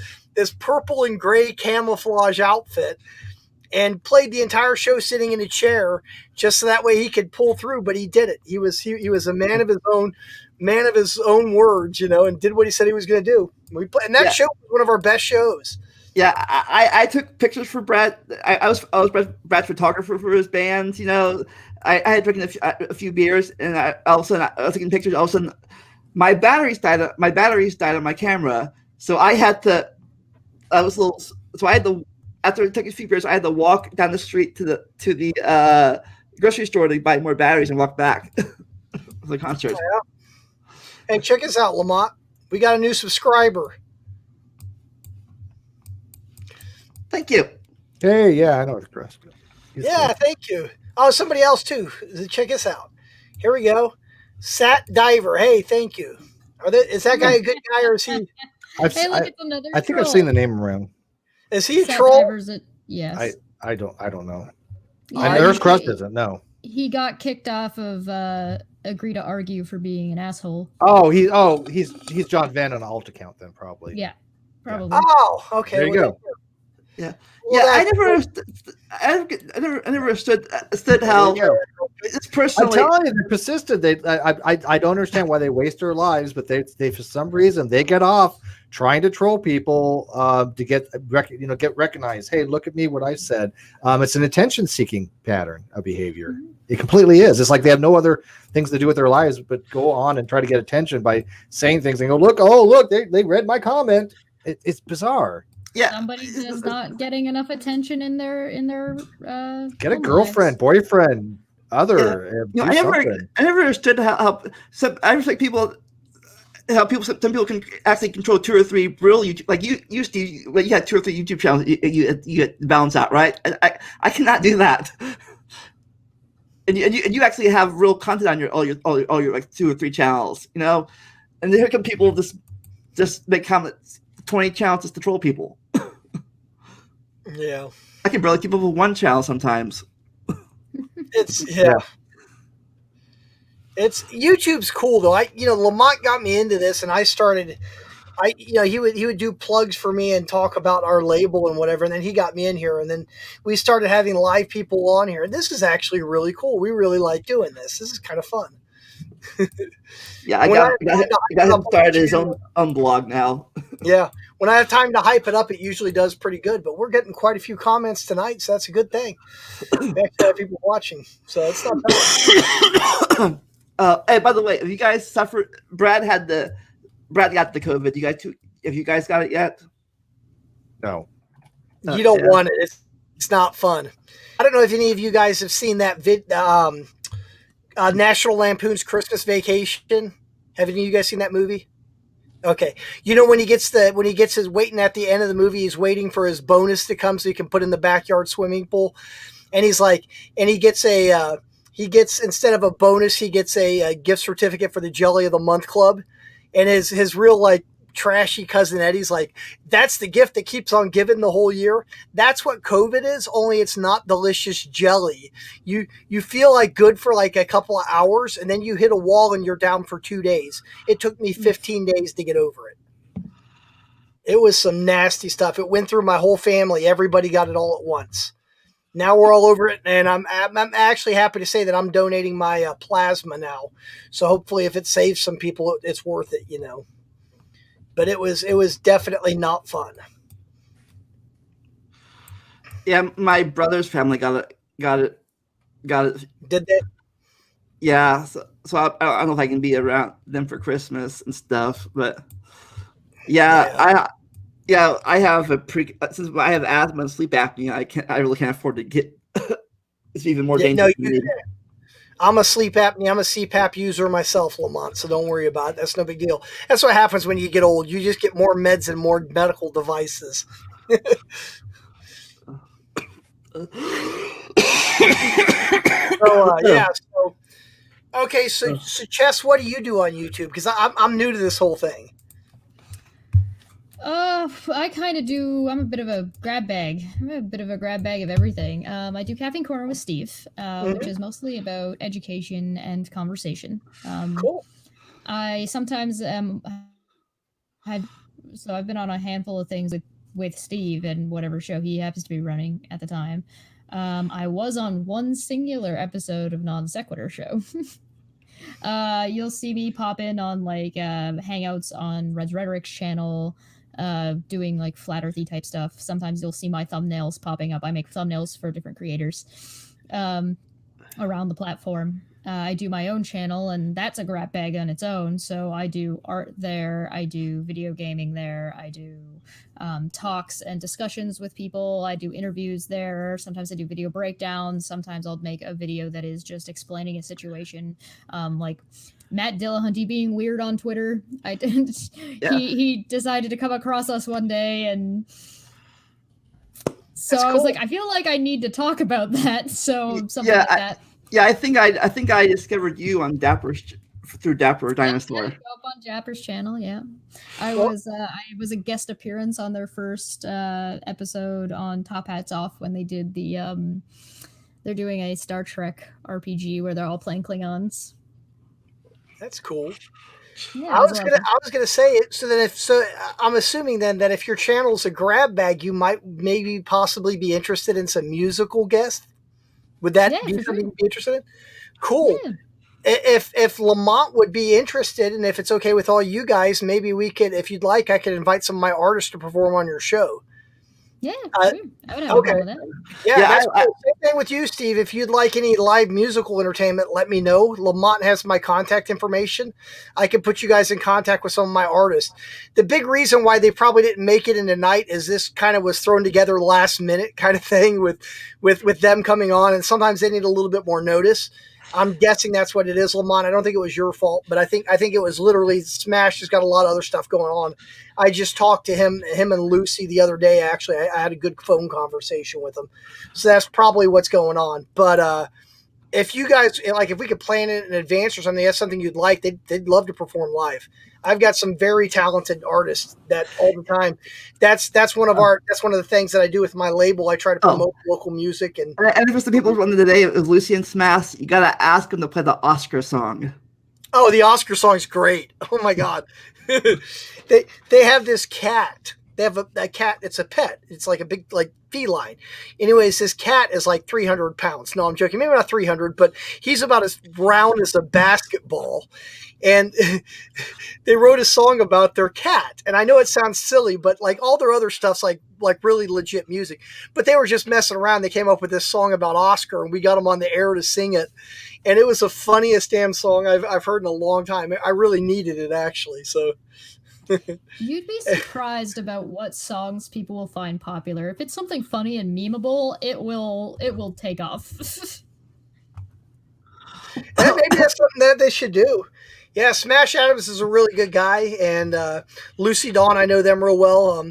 purple and gray camouflage outfit, and played the entire show sitting in a chair just so that way he could pull through. But he did it. He was a man of his own words, and did what he said he was going to do. And that show was one of our best shows. Yeah, I took pictures for Brad. I was Brad's photographer for his bands. I had drinking a few beers, and all of a sudden I was taking pictures. All of a sudden, my batteries died on my camera, so I had to. After taking a few beers, I had to walk down the street to the grocery store to buy more batteries and walk back for the concert. Yeah. Hey, check us out, Lamont. We got a new subscriber. Thank you. Hey, yeah, I know it's Chris. Thank you. Oh, somebody else too. Check us out. Here we go. Sat Diver. Hey, thank you. Is that guy a good guy, or is he? I think I've seen the name around. Is he a troll? Yes. I don't know. Yeah, There's Crust doesn't know. He got kicked off of Agree to Argue for being an asshole. He's John Venn on an alt account then, probably. Yeah, probably. Oh, okay. There you go. Yeah, Well, yeah. I that's never, I never understood how Yeah. it's I'm personally. telling you, they're persistent. I don't understand why they waste their lives, but they for some reason they get off trying to troll people to get get recognized. Hey, look at me, what I said. It's an attention seeking pattern of behavior. Mhm. It completely is. It's like they have no other things to do with their lives but go on and try to get attention by saying things and go, look, they read my comment. It's bizarre. Yeah, Somebody that's not getting enough attention in their Get a home girlfriend, lives. boyfriend, yeah. other. Do something. I never understood how I was like people. How some people can actually control 2 or 3 real YouTube, like you used to, when you had 2 or 3 YouTube channels, you balance out, right? I cannot do that. And you actually have real content on all your like 2 or 3 channels, you know. And here come people just make comments, 20 channels just to troll people. yeah. I can barely keep up with 1 channel sometimes. It's yeah. It's YouTube's cool though. Lamont got me into this, and I started. He would do plugs for me and talk about our label and whatever, and then he got me in here, and then we started having live people on here, and this is actually really cool. We really like doing this. This is kind of fun. Yeah, I When I got, have got, time to got hype it him up on started the his channel- own blog now. Yeah, when I have time to hype it up, it usually does pretty good. But we're getting quite a few comments tonight, so that's a good thing. We actually have people watching, so it's not bad. Hey, by the way, have you guys suffered? Brad got the COVID. Have you guys got it yet? No. You don't Yeah. want it. It's not fun. I don't know if any of you guys have seen that National Lampoon's Christmas Vacation. Have any of you guys seen that movie? Okay. When he gets his waiting at the end of the movie, he's waiting for his bonus to come so he can put in the backyard swimming pool. And he's like, and he gets instead of a bonus, he gets a gift certificate for the Jelly of the Month Club. And his real like trashy cousin Eddie's like, that's the gift that keeps on giving the whole year. That's what COVID is, only it's not delicious jelly. You feel like good for like a couple of hours, and then you hit a wall and you're down for 2 days. It took me 15 days to get over it. It was some nasty stuff. It went through my whole family. Everybody got it all at once. Now we're all over it, and I'm actually happy to say that I'm donating my plasma now. So hopefully, if it saves some people, it's worth it, But it was definitely not fun. Yeah, my brother's family got it. Did they? Yeah, so I don't know if I can be around them for Christmas and stuff, but I have since I have asthma and sleep apnea. I really can't afford to get. It's even more dangerous for me. I'm a sleep apnea. I'm a CPAP user myself, Lamont. So don't worry about it. That's no big deal. That's what happens when you get old. You just get more meds and more medical devices. So okay. So Chess, what do you do on YouTube? Because I'm new to this whole thing. I kind of do. I'm a bit of a grab bag. I'm a bit of a grab bag of everything. I do Caffeine Corner with Steve, which is mostly about education and conversation. Cool. I sometimes I've been on a handful of things with Steve and whatever show he happens to be running at the time. I was on one singular episode of Non Sequitur Show. You'll see me pop in on like hangouts on Red's Rhetoric's channel, doing like flat earthy type stuff. Sometimes you'll see my thumbnails popping up. I make thumbnails for different creators around the platform. I do my own channel, and that's a grab bag on its own. So I do art there. I do video gaming there. I do talks and discussions with people. I do interviews there. Sometimes I do video breakdowns. Sometimes I'll make a video that is just explaining a situation, like Matt Dillahunty being weird on Twitter. He decided to come across us one day, and so I was like, I feel like I need to talk about that. So something like that. Yeah, I think I discovered you on through Dapper Dinosaur. Yeah, up on Japper's channel, yeah. I was a guest appearance on their first episode on Top Hats Off when they did the they're doing a Star Trek RPG where they're all playing Klingons. That's cool. Yeah, I there's was a lot of gonna fun. I was gonna say it. So I'm assuming then that if your channel's a grab bag, you might maybe possibly be interested in some musical guests. Would that Yeah, be for sure. something you'd be interested in? Cool. Yeah, If Lamont would be interested, and if it's okay with all you guys, maybe we could, if you'd like, I could invite some of my artists to perform on your show. yeah, Uh, sure. I would have no okay. problem with that. Yeah, Yeah, that's cool. Same thing with you, Steve. If you'd like any live musical entertainment, let me know. Lamont has my contact information. I can put you guys in contact with some of my artists. The big reason why they probably didn't make it in tonight is this kind of was thrown together last minute kind of thing with them coming on, and sometimes they need a little bit more notice. I'm guessing that's what it is, Lamont. I don't think it was your fault, but I think it was literally Smash has got a lot of other stuff going on. I just talked to him and Lucy the other day. Actually, I had a good phone conversation with him, so that's probably what's going on. But if you guys like, if we could plan it in advance or something, that's something you'd like. They'd love to perform live. I've got some very talented artists that all the time. That's one of our. That's one of the things that I do with my label. I try to promote local music and. and for some people from the day of Lucy and Smash, you gotta ask them to play the Oscar song. Oh, the Oscar song's great. Oh my god. They have this cat. They have a cat. It's a pet. It's like a big like feline. Anyways, this cat is like 300 pounds. No, I'm joking. Maybe not 300, but he's about as round as a basketball. And they wrote a song about their cat. And I know it sounds silly, but like all their other stuff's like really legit music. But they were just messing around. They came up with this song about Oscar, and we got them on the air to sing it. And it was the funniest damn song I've heard in a long time. I really needed it actually. So You'd be surprised about what songs people will find popular. If it's something funny and memeable, it will take off. and maybe that's something that they should do. Yeah, Smash Adams is a really good guy, and Lucy Dawn, I know them real well.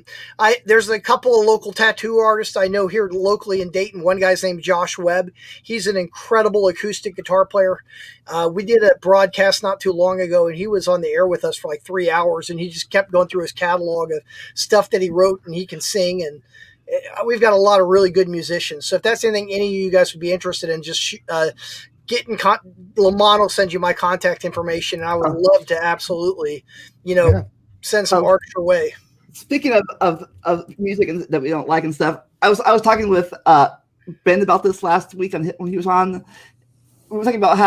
There's a couple of local tattoo artists I know here locally in Dayton. One guy's named Josh Webb. He's an incredible acoustic guitar player. We did a broadcast not too long ago, and he was on the air with us for like 3 hours, and he just kept going through his catalog of stuff that he wrote, and he can sing. And we've got a lot of really good musicians. So if that's anything any of you guys would be interested in, just Lamont will send you my contact information, and I would love to absolutely, send some art your way. Speaking of music that we don't like and stuff, I was talking with Ben about this last week when he was on. We were talking about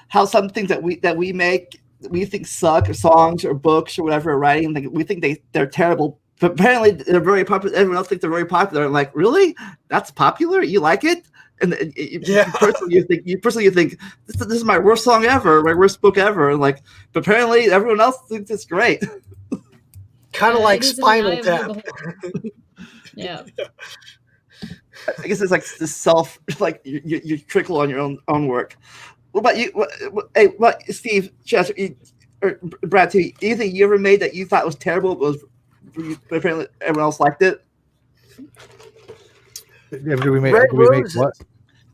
how some things that we make we think suck, or songs or books or whatever, writing, like we think they're terrible. But apparently they're very popular. Everyone else thinks they're very popular. I'm like, really? That's popular? You like it? And personally you think this is my worst song ever, my worst book ever. And like, but apparently everyone else thinks it's great. Kind of like Spinal Tap. Yeah. I guess it's like this self, like you trickle on your own work. What about you? What Steve, Chester, or Brad too? Anything you ever made that you thought was terrible, but apparently everyone else liked it? Yeah, do we make what?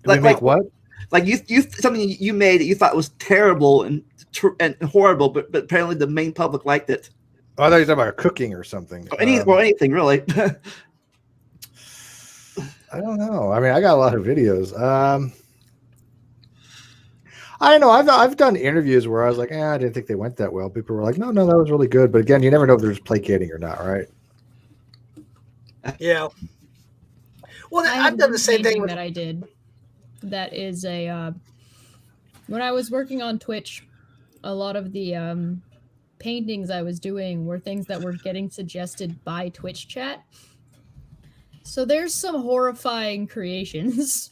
Do we make what? Like you something you made that you thought was terrible and horrible, but apparently the main public liked it. Oh, I thought you were talking about cooking or something. Anything really. I don't know. I mean, I got a lot of videos. I don't know. I've done interviews where I was like, I didn't think they went that well. People were like, no, that was really good. But again, you never know if there's placating or not, right? Yeah. Well, I've done the same thing that I did. That is when I was working on Twitch, a lot of the paintings I was doing were things that were getting suggested by Twitch chat. So there's some horrifying creations.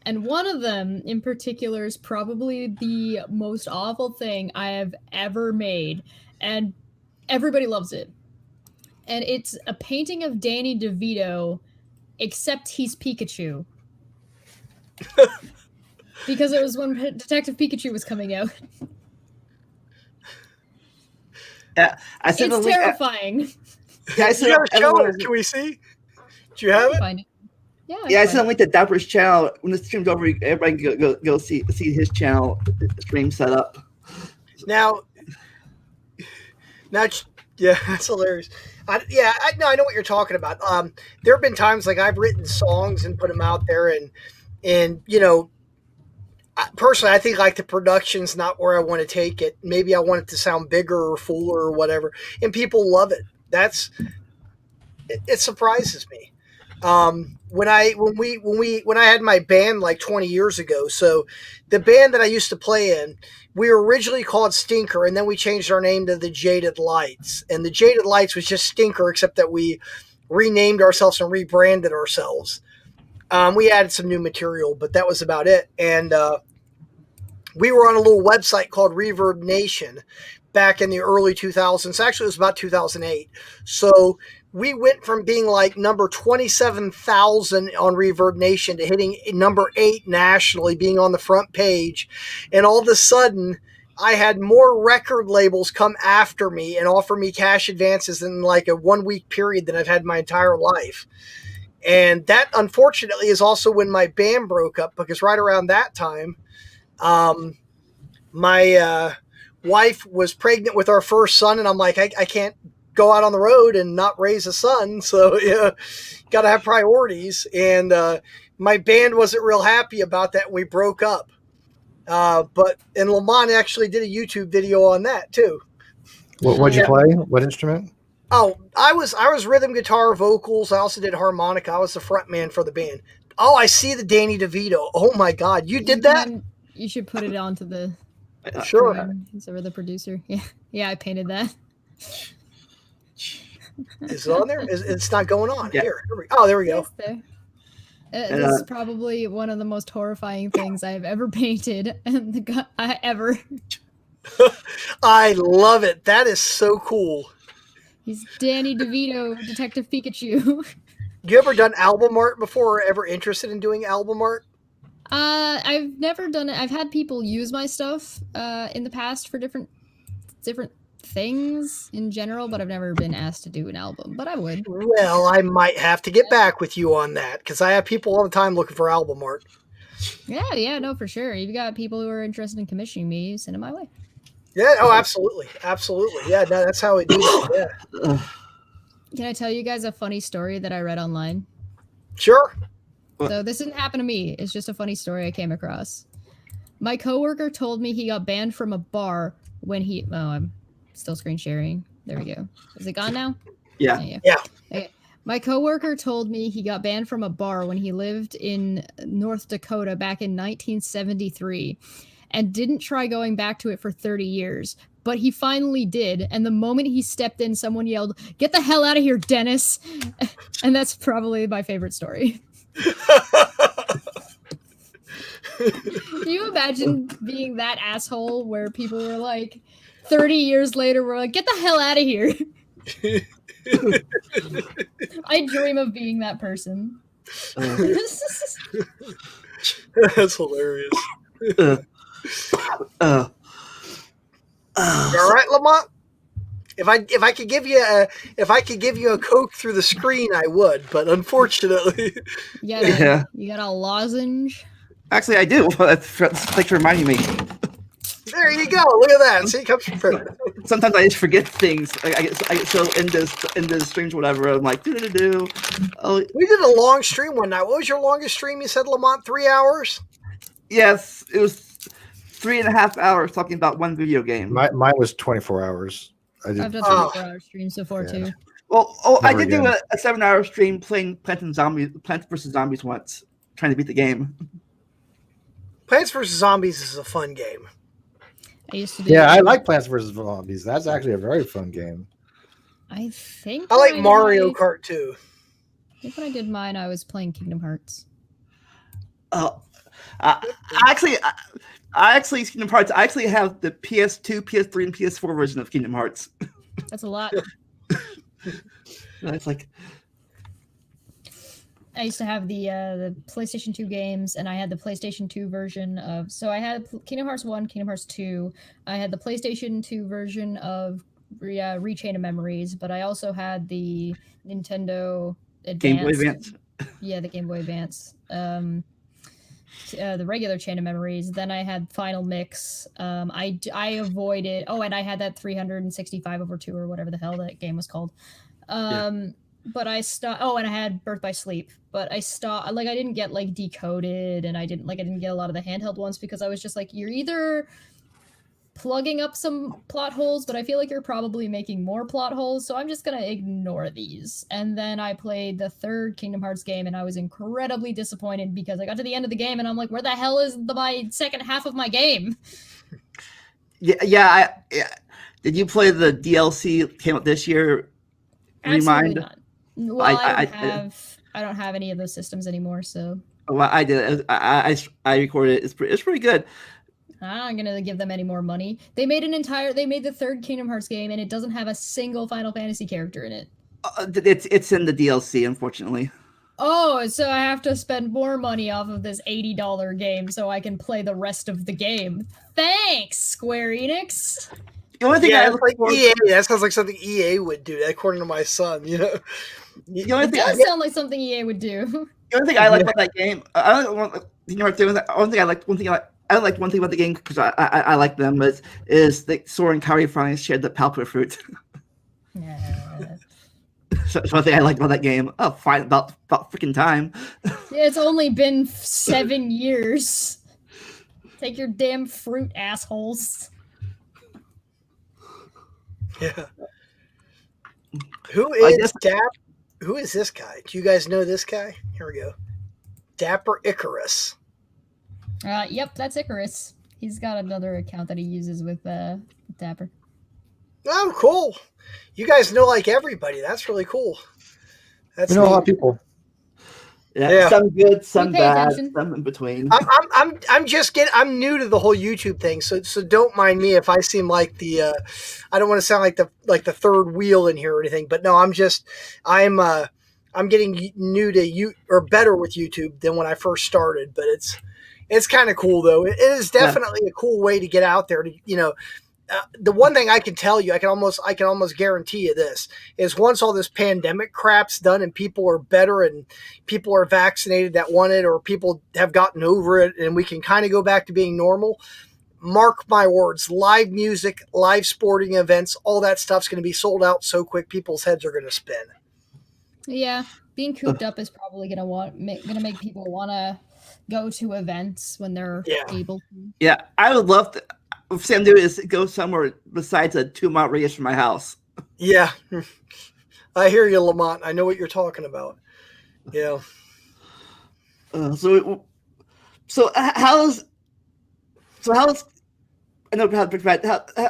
And one of them in particular is probably the most awful thing I have ever made. And everybody loves it. And it's a painting of Danny DeVito, except he's Pikachu. Because it was when Detective Pikachu was coming out. Yeah, it's terrifying. Yeah, I said can we see? Do you have it? Find it. Yeah, I sent a link to Dapper's channel. When the stream's over, everybody can go see his channel stream set up. Now, yeah, that's hilarious. I know what you're talking about. There have been times like I've written songs and put them out there, and personally, I think like the production's not where I want to take it. Maybe I want it to sound bigger or fuller or whatever, and people love it. It surprises me. When I had my band like 20 years ago, so the band that I used to play in, we were originally called Stinker, and then we changed our name to the Jaded Lights. And the Jaded Lights was just Stinker, except that we renamed ourselves and rebranded ourselves. We added some new material, but that was about it. And we were on a little website called Reverb Nation back in the early 2000s. Actually, it was about 2008. So we went from being like number 27,000 on Reverb Nation to hitting number 8 nationally, being on the front page. And all of a sudden, I had more record labels come after me and offer me cash advances in like a 1 week period than I've had my entire life. And that, unfortunately, is also when my band broke up, because right around that time, my wife was pregnant with our first son, and I'm like, I can't go out on the road and not raise a son, so yeah, got to have priorities. And my band wasn't real happy about that, and we broke up. And Lamont actually did a YouTube video on that too. What'd you play? What instrument? Oh, I was rhythm guitar, vocals. I also did harmonica. I was the front man for the band. Oh, I see the Danny DeVito. Oh my God, you did that? You should put it onto the Sure. Or the producer. Yeah, I painted that. Is it on there? It's not going on. Yeah. Here we go. Oh, there we go. Yes, there. This is probably one of the most horrifying things I've ever painted ever. I love it. That is so cool. He's Danny DeVito, Detective Pikachu. You ever done album art before, or ever interested in doing album art? I've never done it. I've had people use my stuff in the past for different things in general, but I've never been asked to do an album, but I would. Well, I might have to get back with you on that, because I have people all the time looking for album art. Yeah, no, for sure. You've got people who are interested in commissioning me, send it my way. Yeah, oh, absolutely. Yeah, no, that's how it do it. Yeah. Can I tell you guys a funny story that I read online? Sure. So this didn't happen to me. It's just a funny story I came across. My coworker told me he got banned from a bar when he... Oh, I'm still screen sharing. There we go. Is it gone now? Yeah. Okay. My coworker told me he got banned from a bar when he lived in North Dakota back in 1973 and didn't try going back to it for 30 years. But he finally did, and the moment he stepped in, someone yelled, "Get the hell out of here, Dennis!" And that's probably my favorite story. Can you imagine being that asshole where people were like, 30 years later, we're like, "Get the hell out of here." I dream of being that person. That's hilarious. All right, Lamont. If I could give you a Coke through the screen, I would, but unfortunately, You got a lozenge. Actually, I do. Thanks for reminding me. there you go. Look at that. See, it comes prepared. Sometimes I just forget things. I get so into streams, or whatever. I'm like, do. Oh, We did a long stream one night. What was your longest stream? You said, Lamont, 3 hours? yes, it was 3.5 hours talking about one video game. Mine was 24 hours. I've done 24-hour streams before too. Well, I did again. do a 7-hour stream playing Plants vs. Zombies once, trying to beat the game. Plants vs. Zombies is a fun game. I used to do. Yeah, I like Plants vs. Zombies. That's actually a very fun game. I think I like when Mario Kart too. I think when I did mine, I was playing Kingdom Hearts. I actually Kingdom Hearts. I actually have the PS2, PS3, and PS4 version of Kingdom Hearts. That's a lot. It's like I used to have the PlayStation 2 games, and I had the PlayStation 2 version of. So I had Kingdom Hearts 1, Kingdom Hearts 2. I had the PlayStation 2 version of Rechain of Memories, but I also had the Nintendo Advance. Game Boy Advance. Yeah, the Game Boy Advance. The regular Chain of Memories. Then I had Final Mix. I avoided. Oh, and I had that 365/2 or whatever the hell that game was called. but I stopped. Oh, and I had Birth by Sleep, but I stopped. Like, I didn't get like Decoded, and I didn't get a lot of the handheld ones because I was just like, you're either plugging up some plot holes, but I feel like you're probably making more plot holes, so I'm just gonna ignore these. And then I played the third Kingdom Hearts game, and I was incredibly disappointed because I got to the end of the game, and I'm like, where the hell is my second half of my game? Yeah. Did you play the DLC came out this year? Absolutely Remind. not. Well, I don't have any of those systems anymore, so Well, I did. I recorded it. It's pretty good. I'm not gonna give them any more money. They made the third Kingdom Hearts game, and it doesn't have a single Final Fantasy character in it. It's in the DLC, unfortunately. Oh, so I have to spend more money off of this $80 game so I can play the rest of the game. Thanks, Square Enix. The only thing Yeah, I it's look like forward EA. That sounds like something EA would do, according to my son. You know, the only It thing does sound like something EA would do. the only thing I like about that game, I don't want you know one thing I like I like one thing about the game because I like them is that Sora and Kairi finally shared the Palpable fruit. So that's one thing I like about that game. Oh, fine, about freaking time. It's only been 7 years. Take your damn fruit, assholes. yeah. Who is this guy? Do you guys know this guy? Here we go. Dapper Icarus. Yep, that's Icarus. He's got another account that he uses with Dapper. Oh, cool. You guys know like everybody. That's really cool. That's We know a lot of neat. people. Yeah, some good, some pay bad, attention. some in between. I'm new to the whole YouTube thing, so don't mind me if I seem like I don't want to sound like the third wheel in here or anything, but no, I'm getting new to you or better with YouTube than when I first started, but it's kind of cool though. It is definitely a cool way to get out there to, you know. The one thing I can tell you, I can almost guarantee you this is once all this pandemic crap's done and people are better and people are vaccinated that want it or people have gotten over it and we can kind of go back to being normal. Mark my words, live music, live sporting events, all that stuff's going to be sold out so quick people's heads are going to spin. Yeah, being cooped up is probably gonna make people want to go to events when they're able to. Yeah, I would love to. Sam do is go somewhere besides a 2-mile radius from my house. Yeah, I hear you, Lamont. I know what you're talking about. Yeah. So how's I know how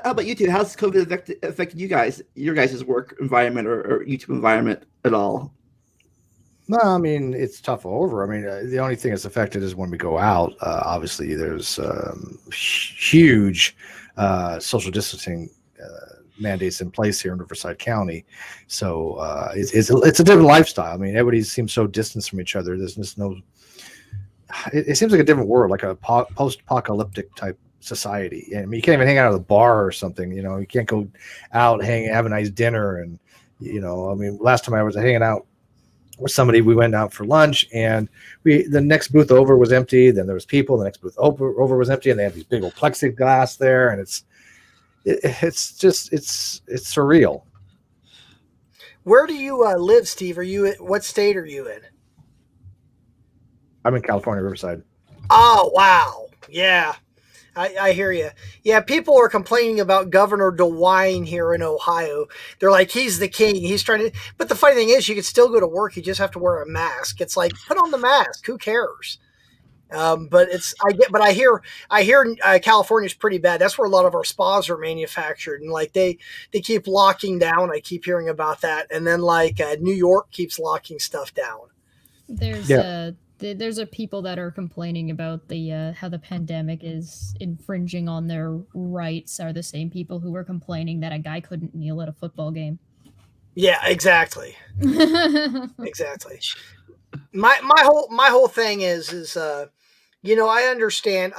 about you two? How's COVID affected you guys, your guys' work environment or YouTube environment at all? No, I mean, it's tough over. I mean, the only thing that's affected is when we go out. Obviously, there's huge social distancing mandates in place here in Riverside County. So it's a different lifestyle. I mean, everybody seems so distant from each other. There's just no. It seems like a different world, like a post-apocalyptic type society. I mean, you can't even hang out at a bar or something. You know, you can't go out, have a nice dinner, and you know, I mean, last time I was hanging out with somebody, we went out for lunch and the next booth over was empty, then there was people, the next booth over was empty, and they had these big old plexiglass there, and it's surreal. Where do you live, Steve? What state are you in? I'm in California, Riverside. Oh, wow. Yeah. I hear you. Yeah, people are complaining about Governor DeWine here in Ohio. They're like, he's the king. He's trying to. But the funny thing is, you can still go to work. You just have to wear a mask. It's like, put on the mask. Who cares? But I hear California's pretty bad. That's where a lot of our spas are manufactured, and like they keep locking down. I keep hearing about that, and then like New York keeps locking stuff down. There's people that are complaining about the how the pandemic is infringing on their rights are the same people who were complaining that a guy couldn't kneel at a football game. Yeah, exactly. Exactly. My whole thing is you know, I understand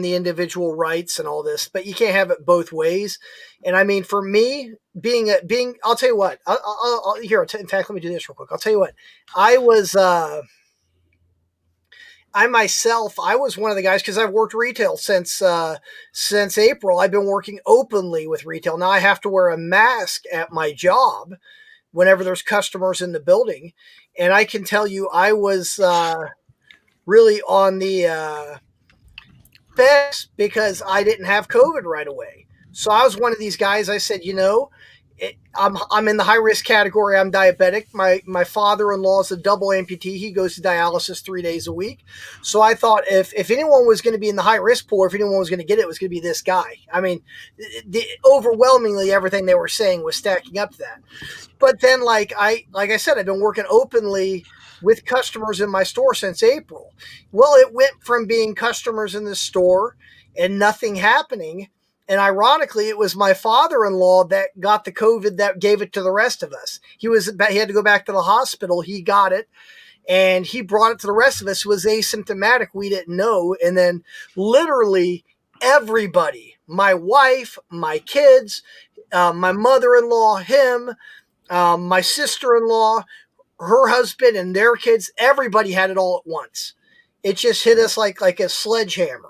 the individual rights and all this, but you can't have it both ways. And I mean, for me, I'll tell you what. In fact, let me do this real quick. I'll tell you what. I myself was one of the guys because I've worked retail since April. I've been working openly with retail. Now I have to wear a mask at my job whenever there's customers in the building. And I can tell you, I was really on the fence because I didn't have COVID right away. So I was one of these guys. I said, I'm in the high risk category. I'm diabetic. My father-in-law is a double amputee. He goes to dialysis 3 days a week. So I thought if anyone was going to be in the high risk pool, or if anyone was going to get it, it was going to be this guy. I mean, overwhelmingly everything they were saying was stacking up to that. But then, like I said, I've been working openly with customers in my store since April. Well, it went from being customers in the store and nothing happening. And ironically, it was my father-in-law that got the COVID that gave it to the rest of us. He had to go back to the hospital. He got it, and he brought it to the rest of us. It was asymptomatic. We didn't know. And then literally everybody, my wife, my kids, my mother-in-law, him, my sister-in-law, her husband, and their kids, everybody had it all at once. It just hit us like a sledgehammer.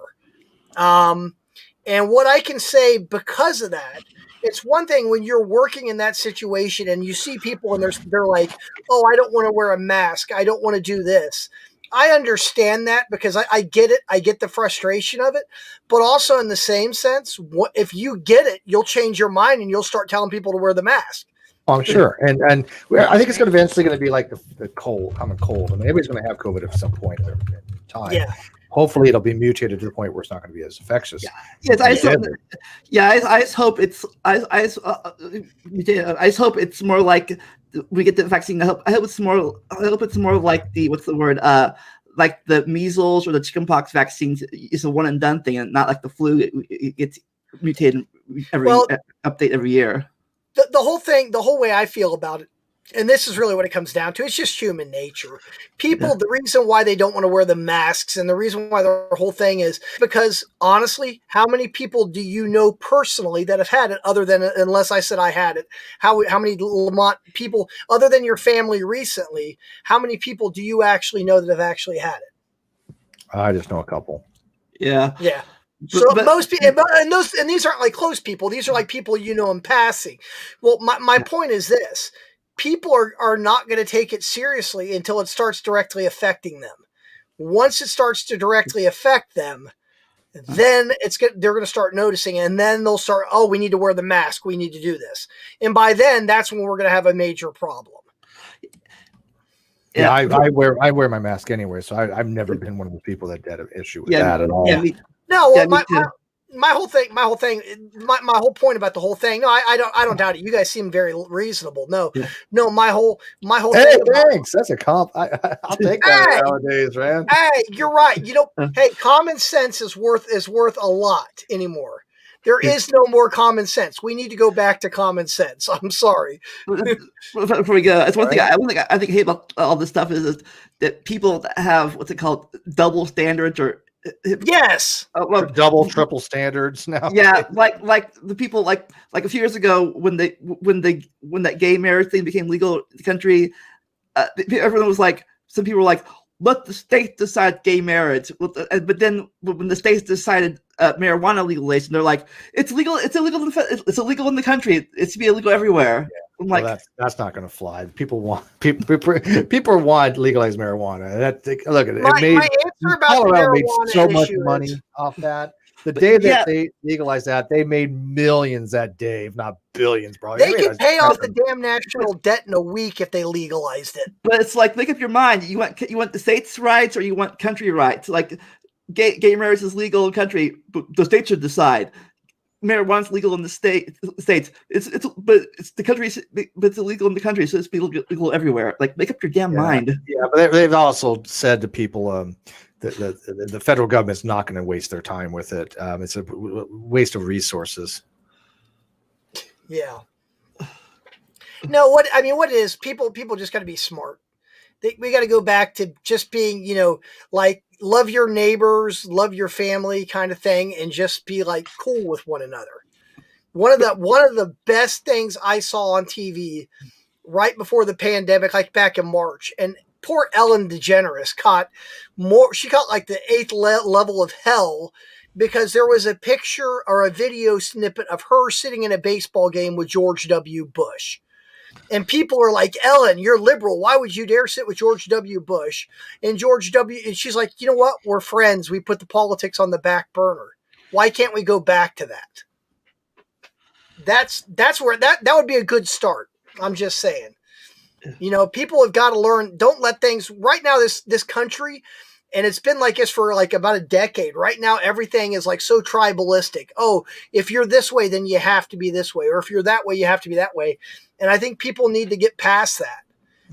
And what I can say because of that, it's one thing when you're working in that situation and you see people and they're like, oh, I don't want to wear a mask. I don't want to do this. I understand that because I get it. I get the frustration of it. But also in the same sense, if you get it, you'll change your mind and you'll start telling people to wear the mask. Oh, I'm sure. And I think it's going to eventually going to be like the common cold. I mean, everybody's going to have COVID at some point in time. Yeah. Hopefully it'll be mutated to the point where it's not going to be as infectious. Yes, I just hope it's I just hope it's more like we get the vaccine. I hope it's more like the like the measles or the chickenpox vaccines is a one and done thing, and not like the flu. It gets mutated update every year. The whole way I feel about it, and this is really what it comes down to, it's just human nature. People, the reason why they don't want to wear the masks and the reason why their whole thing is because, honestly, how many people do you know personally that have had it other than, unless I said I had it, how many Lamont people, other than your family recently, how many people do you actually know that have actually had it? I just know a couple. Yeah. So most people, and these aren't like close people. These are like people you know in passing. Well, my point is this. People are not going to take it seriously until it starts directly affecting them. Once it starts to directly affect them, then they're going to start noticing, and then they'll start, oh, we need to wear the mask. We need to do this. And by then, that's when we're going to have a major problem. Yeah, I wear my mask anyway, so I've never been one of the people that had an issue with that at all. Yeah, no, well, my whole point about the whole thing. No, I don't doubt it. You guys seem very reasonable. No, my whole hey, thing. Thanks. That's a comp. I'll take that nowadays, man. Hey, you're right. Hey, common sense is worth a lot anymore. There is no more common sense. We need to go back to common sense. I'm sorry. Before we go, it's one thing I think hate about all this stuff is that people that have what's it called double standards or yes, double triple standards now. Yeah, like the people like a few years ago when that gay marriage thing became legal in the country, everyone was like, some people were like, let the state decide gay marriage. But then when the states decided marijuana legalization, they're like, it's illegal in the country. It should be illegal everywhere. Yeah. I'm like, that's not going to fly. People want legalized marijuana. Colorado made so much money off that. The day that they legalized that, they made millions that day, if not billions, probably. They could pay off the damn national debt in a week if they legalized it. But it's like, make up your mind. You want the states' rights or you want country rights? Like, gay marriage is legal in country, but the states should decide. Marijuana's legal in the states. It's the country, but it's illegal in the country, so it's legal everywhere. Like, make up your damn mind. Yeah, but they've also said to people, the federal government's not going to waste their time with it. It's a waste of resources. Yeah. No, what it is, people just got to be smart. We got to go back to just being, like, love your neighbors, love your family kind of thing, and just be like cool with one another. One of the best things I saw on TV right before the pandemic, like back in March, and poor Ellen DeGeneres caught like the 8th level of hell because there was a picture or a video snippet of her sitting in a baseball game with George W. Bush. And people are like, Ellen, you're liberal. Why would you dare sit with George W. Bush? And and she's like, you know what? We're friends. We put the politics on the back burner. Why can't we go back to that? That's where that would be a good start. I'm just saying. People have got to learn. Don't let things right now. This country, and it's been like this for like about a decade. Right now, everything is like so tribalistic. Oh, if you're this way, then you have to be this way, or if you're that way, you have to be that way. And I think people need to get past that.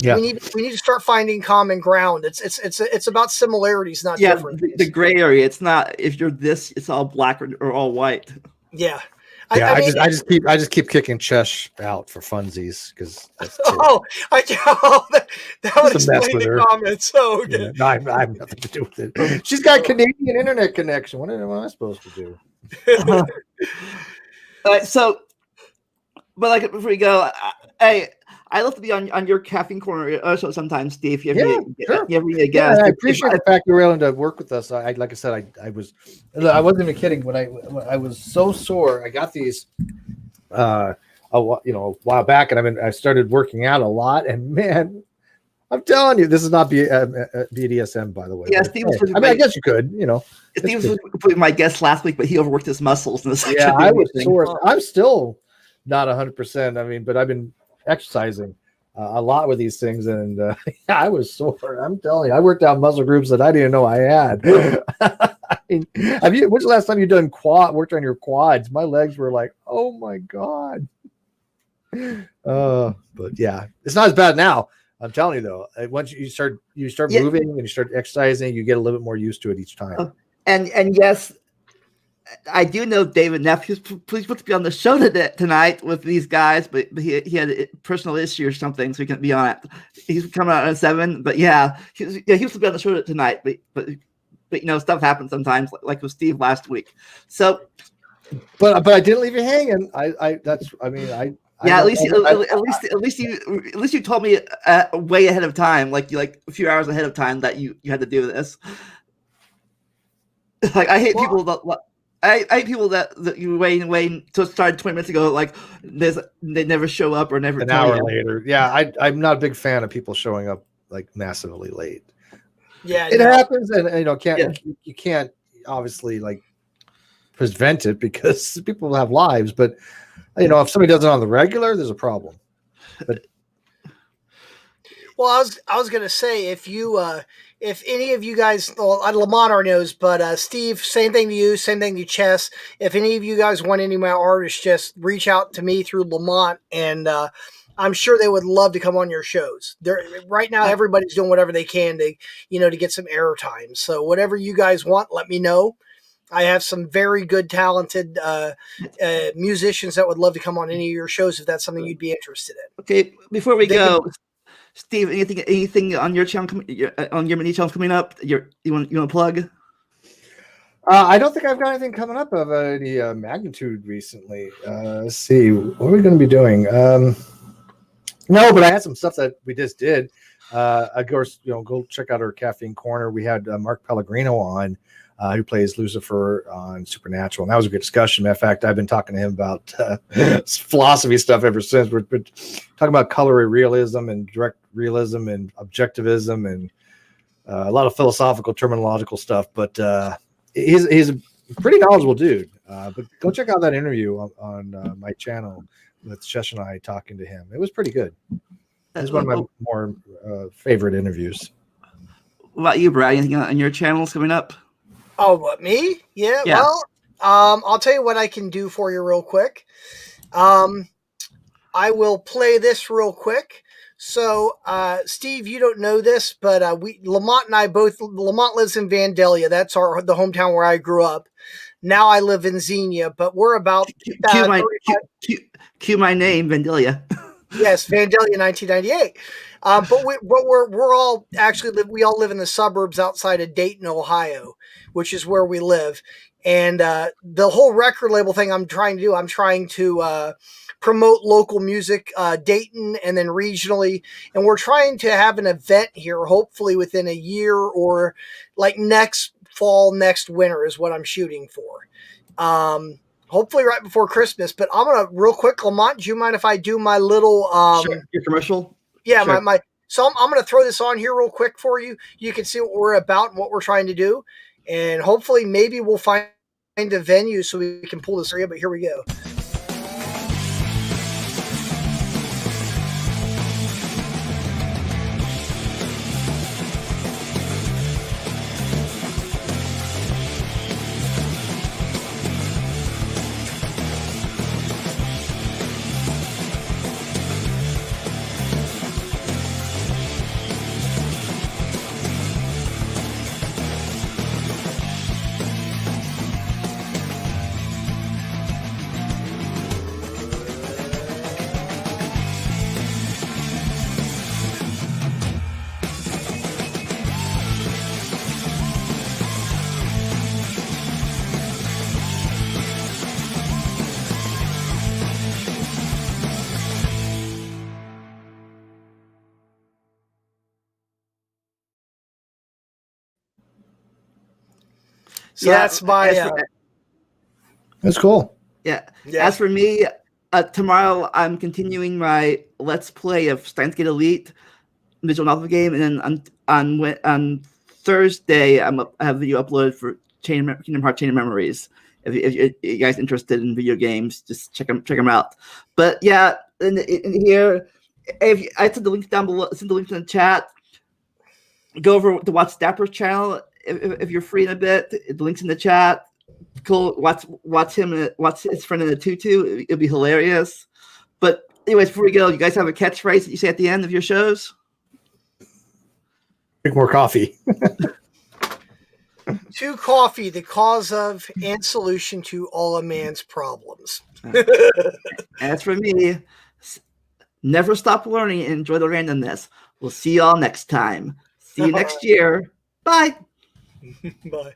Yeah. We need to start finding common ground. It's about similarities, not differences. The gray area. It's not if you're this, it's all black or all white. Yeah. I just keep kicking Chesh out for funsies because that would explain the comments. So okay. Yeah, no, I have nothing to do with it. She's got Canadian internet connection. What am I supposed to do? So, but like before we go, I love to be on your caffeine corner show sometimes, Steve. You ever need a guest? I appreciate the fact you're willing to work with us. Like I said, I wasn't even kidding when I was so sore. I got these a while back, and I started working out a lot. And man, I'm telling you, this is not BDSM, by the way. Yeah, Steve was. I guess you could. Steve was completely my guest last week, but he overworked his muscles. Yeah, I was sore. I'm still not 100%. But I've been exercising a lot with these things, and I was sore. I'm telling you, I worked out muscle groups that I didn't know I had. When's the last time you worked on your quads? My legs were like, oh my god. But yeah, it's not as bad now. I'm telling you though, once you start moving and you start exercising, you get a little bit more used to it each time. And yes, I do know David Neff. He was supposed to be on the show tonight with these guys, but he had a personal issue or something, so he couldn't be on it. He's coming out at 7, but yeah, he was supposed to be on the show tonight, but stuff happens sometimes, like with Steve last week. So, but I didn't leave you hanging. At least you told me way ahead of time, like a few hours ahead of time that you had to do this. Like I hate people that. I hate people that you wait until it started 20 minutes ago. Like they never show up or never an hour later. Yeah, I'm not a big fan of people showing up like massively late. Yeah, it happens, and you can't obviously like prevent it because people have lives. But if somebody does it on the regular, there's a problem. But well, I was gonna say if any of you guys, Lamont already knows, but Steve, same thing to you, same thing to Chess. If any of you guys want any of my artists, just reach out to me through Lamont, and I'm sure they would love to come on your shows. Right now, everybody's doing whatever they can to get some airtime. So whatever you guys want, let me know. I have some very good, talented musicians that would love to come on any of your shows if that's something you'd be interested in. Okay, before we go. Steve, anything on your channel on your mini channel coming up? You want to plug? I don't think I've got anything coming up of any magnitude recently. Let's see, what are we going to be doing? No, but I had some stuff that we just did. Of course, go check out our Caffeine Corner. We had Mark Pellegrino on, who plays Lucifer on Supernatural, and that was a good discussion. Matter of fact, I've been talking to him about philosophy stuff ever since. We're talking about color realism and direct realism and objectivism and a lot of philosophical terminological stuff. But he's a pretty knowledgeable dude. But go check out that interview on my channel with Shesh and I talking to him. It was pretty good. It's one of my more favorite interviews. What about you, Brad? Anything on your channels coming up? Oh, what, me? Yeah. Well, I'll tell you what I can do for you real quick. I will play this real quick. So, Steve, you don't know this, but Lamont and I Lamont lives in Vandalia. That's the hometown where I grew up. Now I live in Xenia, but we're about cue my name, Vandalia. Yes, Vandalia, 1998. But we're all actually we all live in the suburbs outside of Dayton, Ohio, which is where we live. And the whole record label thing I'm trying to promote local music, Dayton, and then regionally. And we're trying to have an event here, hopefully within a year or like next fall, next winter is what I'm shooting for. hopefully right before Christmas. But I'm gonna real quick, Lamont. Do you mind if I do my little Sure. Your commercial. Yeah, Sure. my. So I'm going to throw this on here real quick for you. You can see what we're about and what we're trying to do, and hopefully maybe we'll find a venue so we can pull this area. But here we go. So that's my. That's cool. Yeah. As for me, tomorrow I'm continuing my Let's Play of Steins Gate Elite visual novel game, and then on Thursday I have a video uploaded for Kingdom Hearts Chain of Memories. If you guys interested in video games, just check them out. But yeah, in here, I sent the links down below. Send the links in the chat. Go over to watch Dapper's channel if you're free in a bit. The links in the chat. Cool. Watch him. Watch his friend in the tutu. It'll be hilarious. But anyways, before we go, you guys have a catchphrase that you say at the end of your shows? Drink more coffee. To coffee, the cause of and solution to all a man's problems. As for me, never stop learning and enjoy the randomness. We'll see y'all next time. See you next year. Bye. Bye.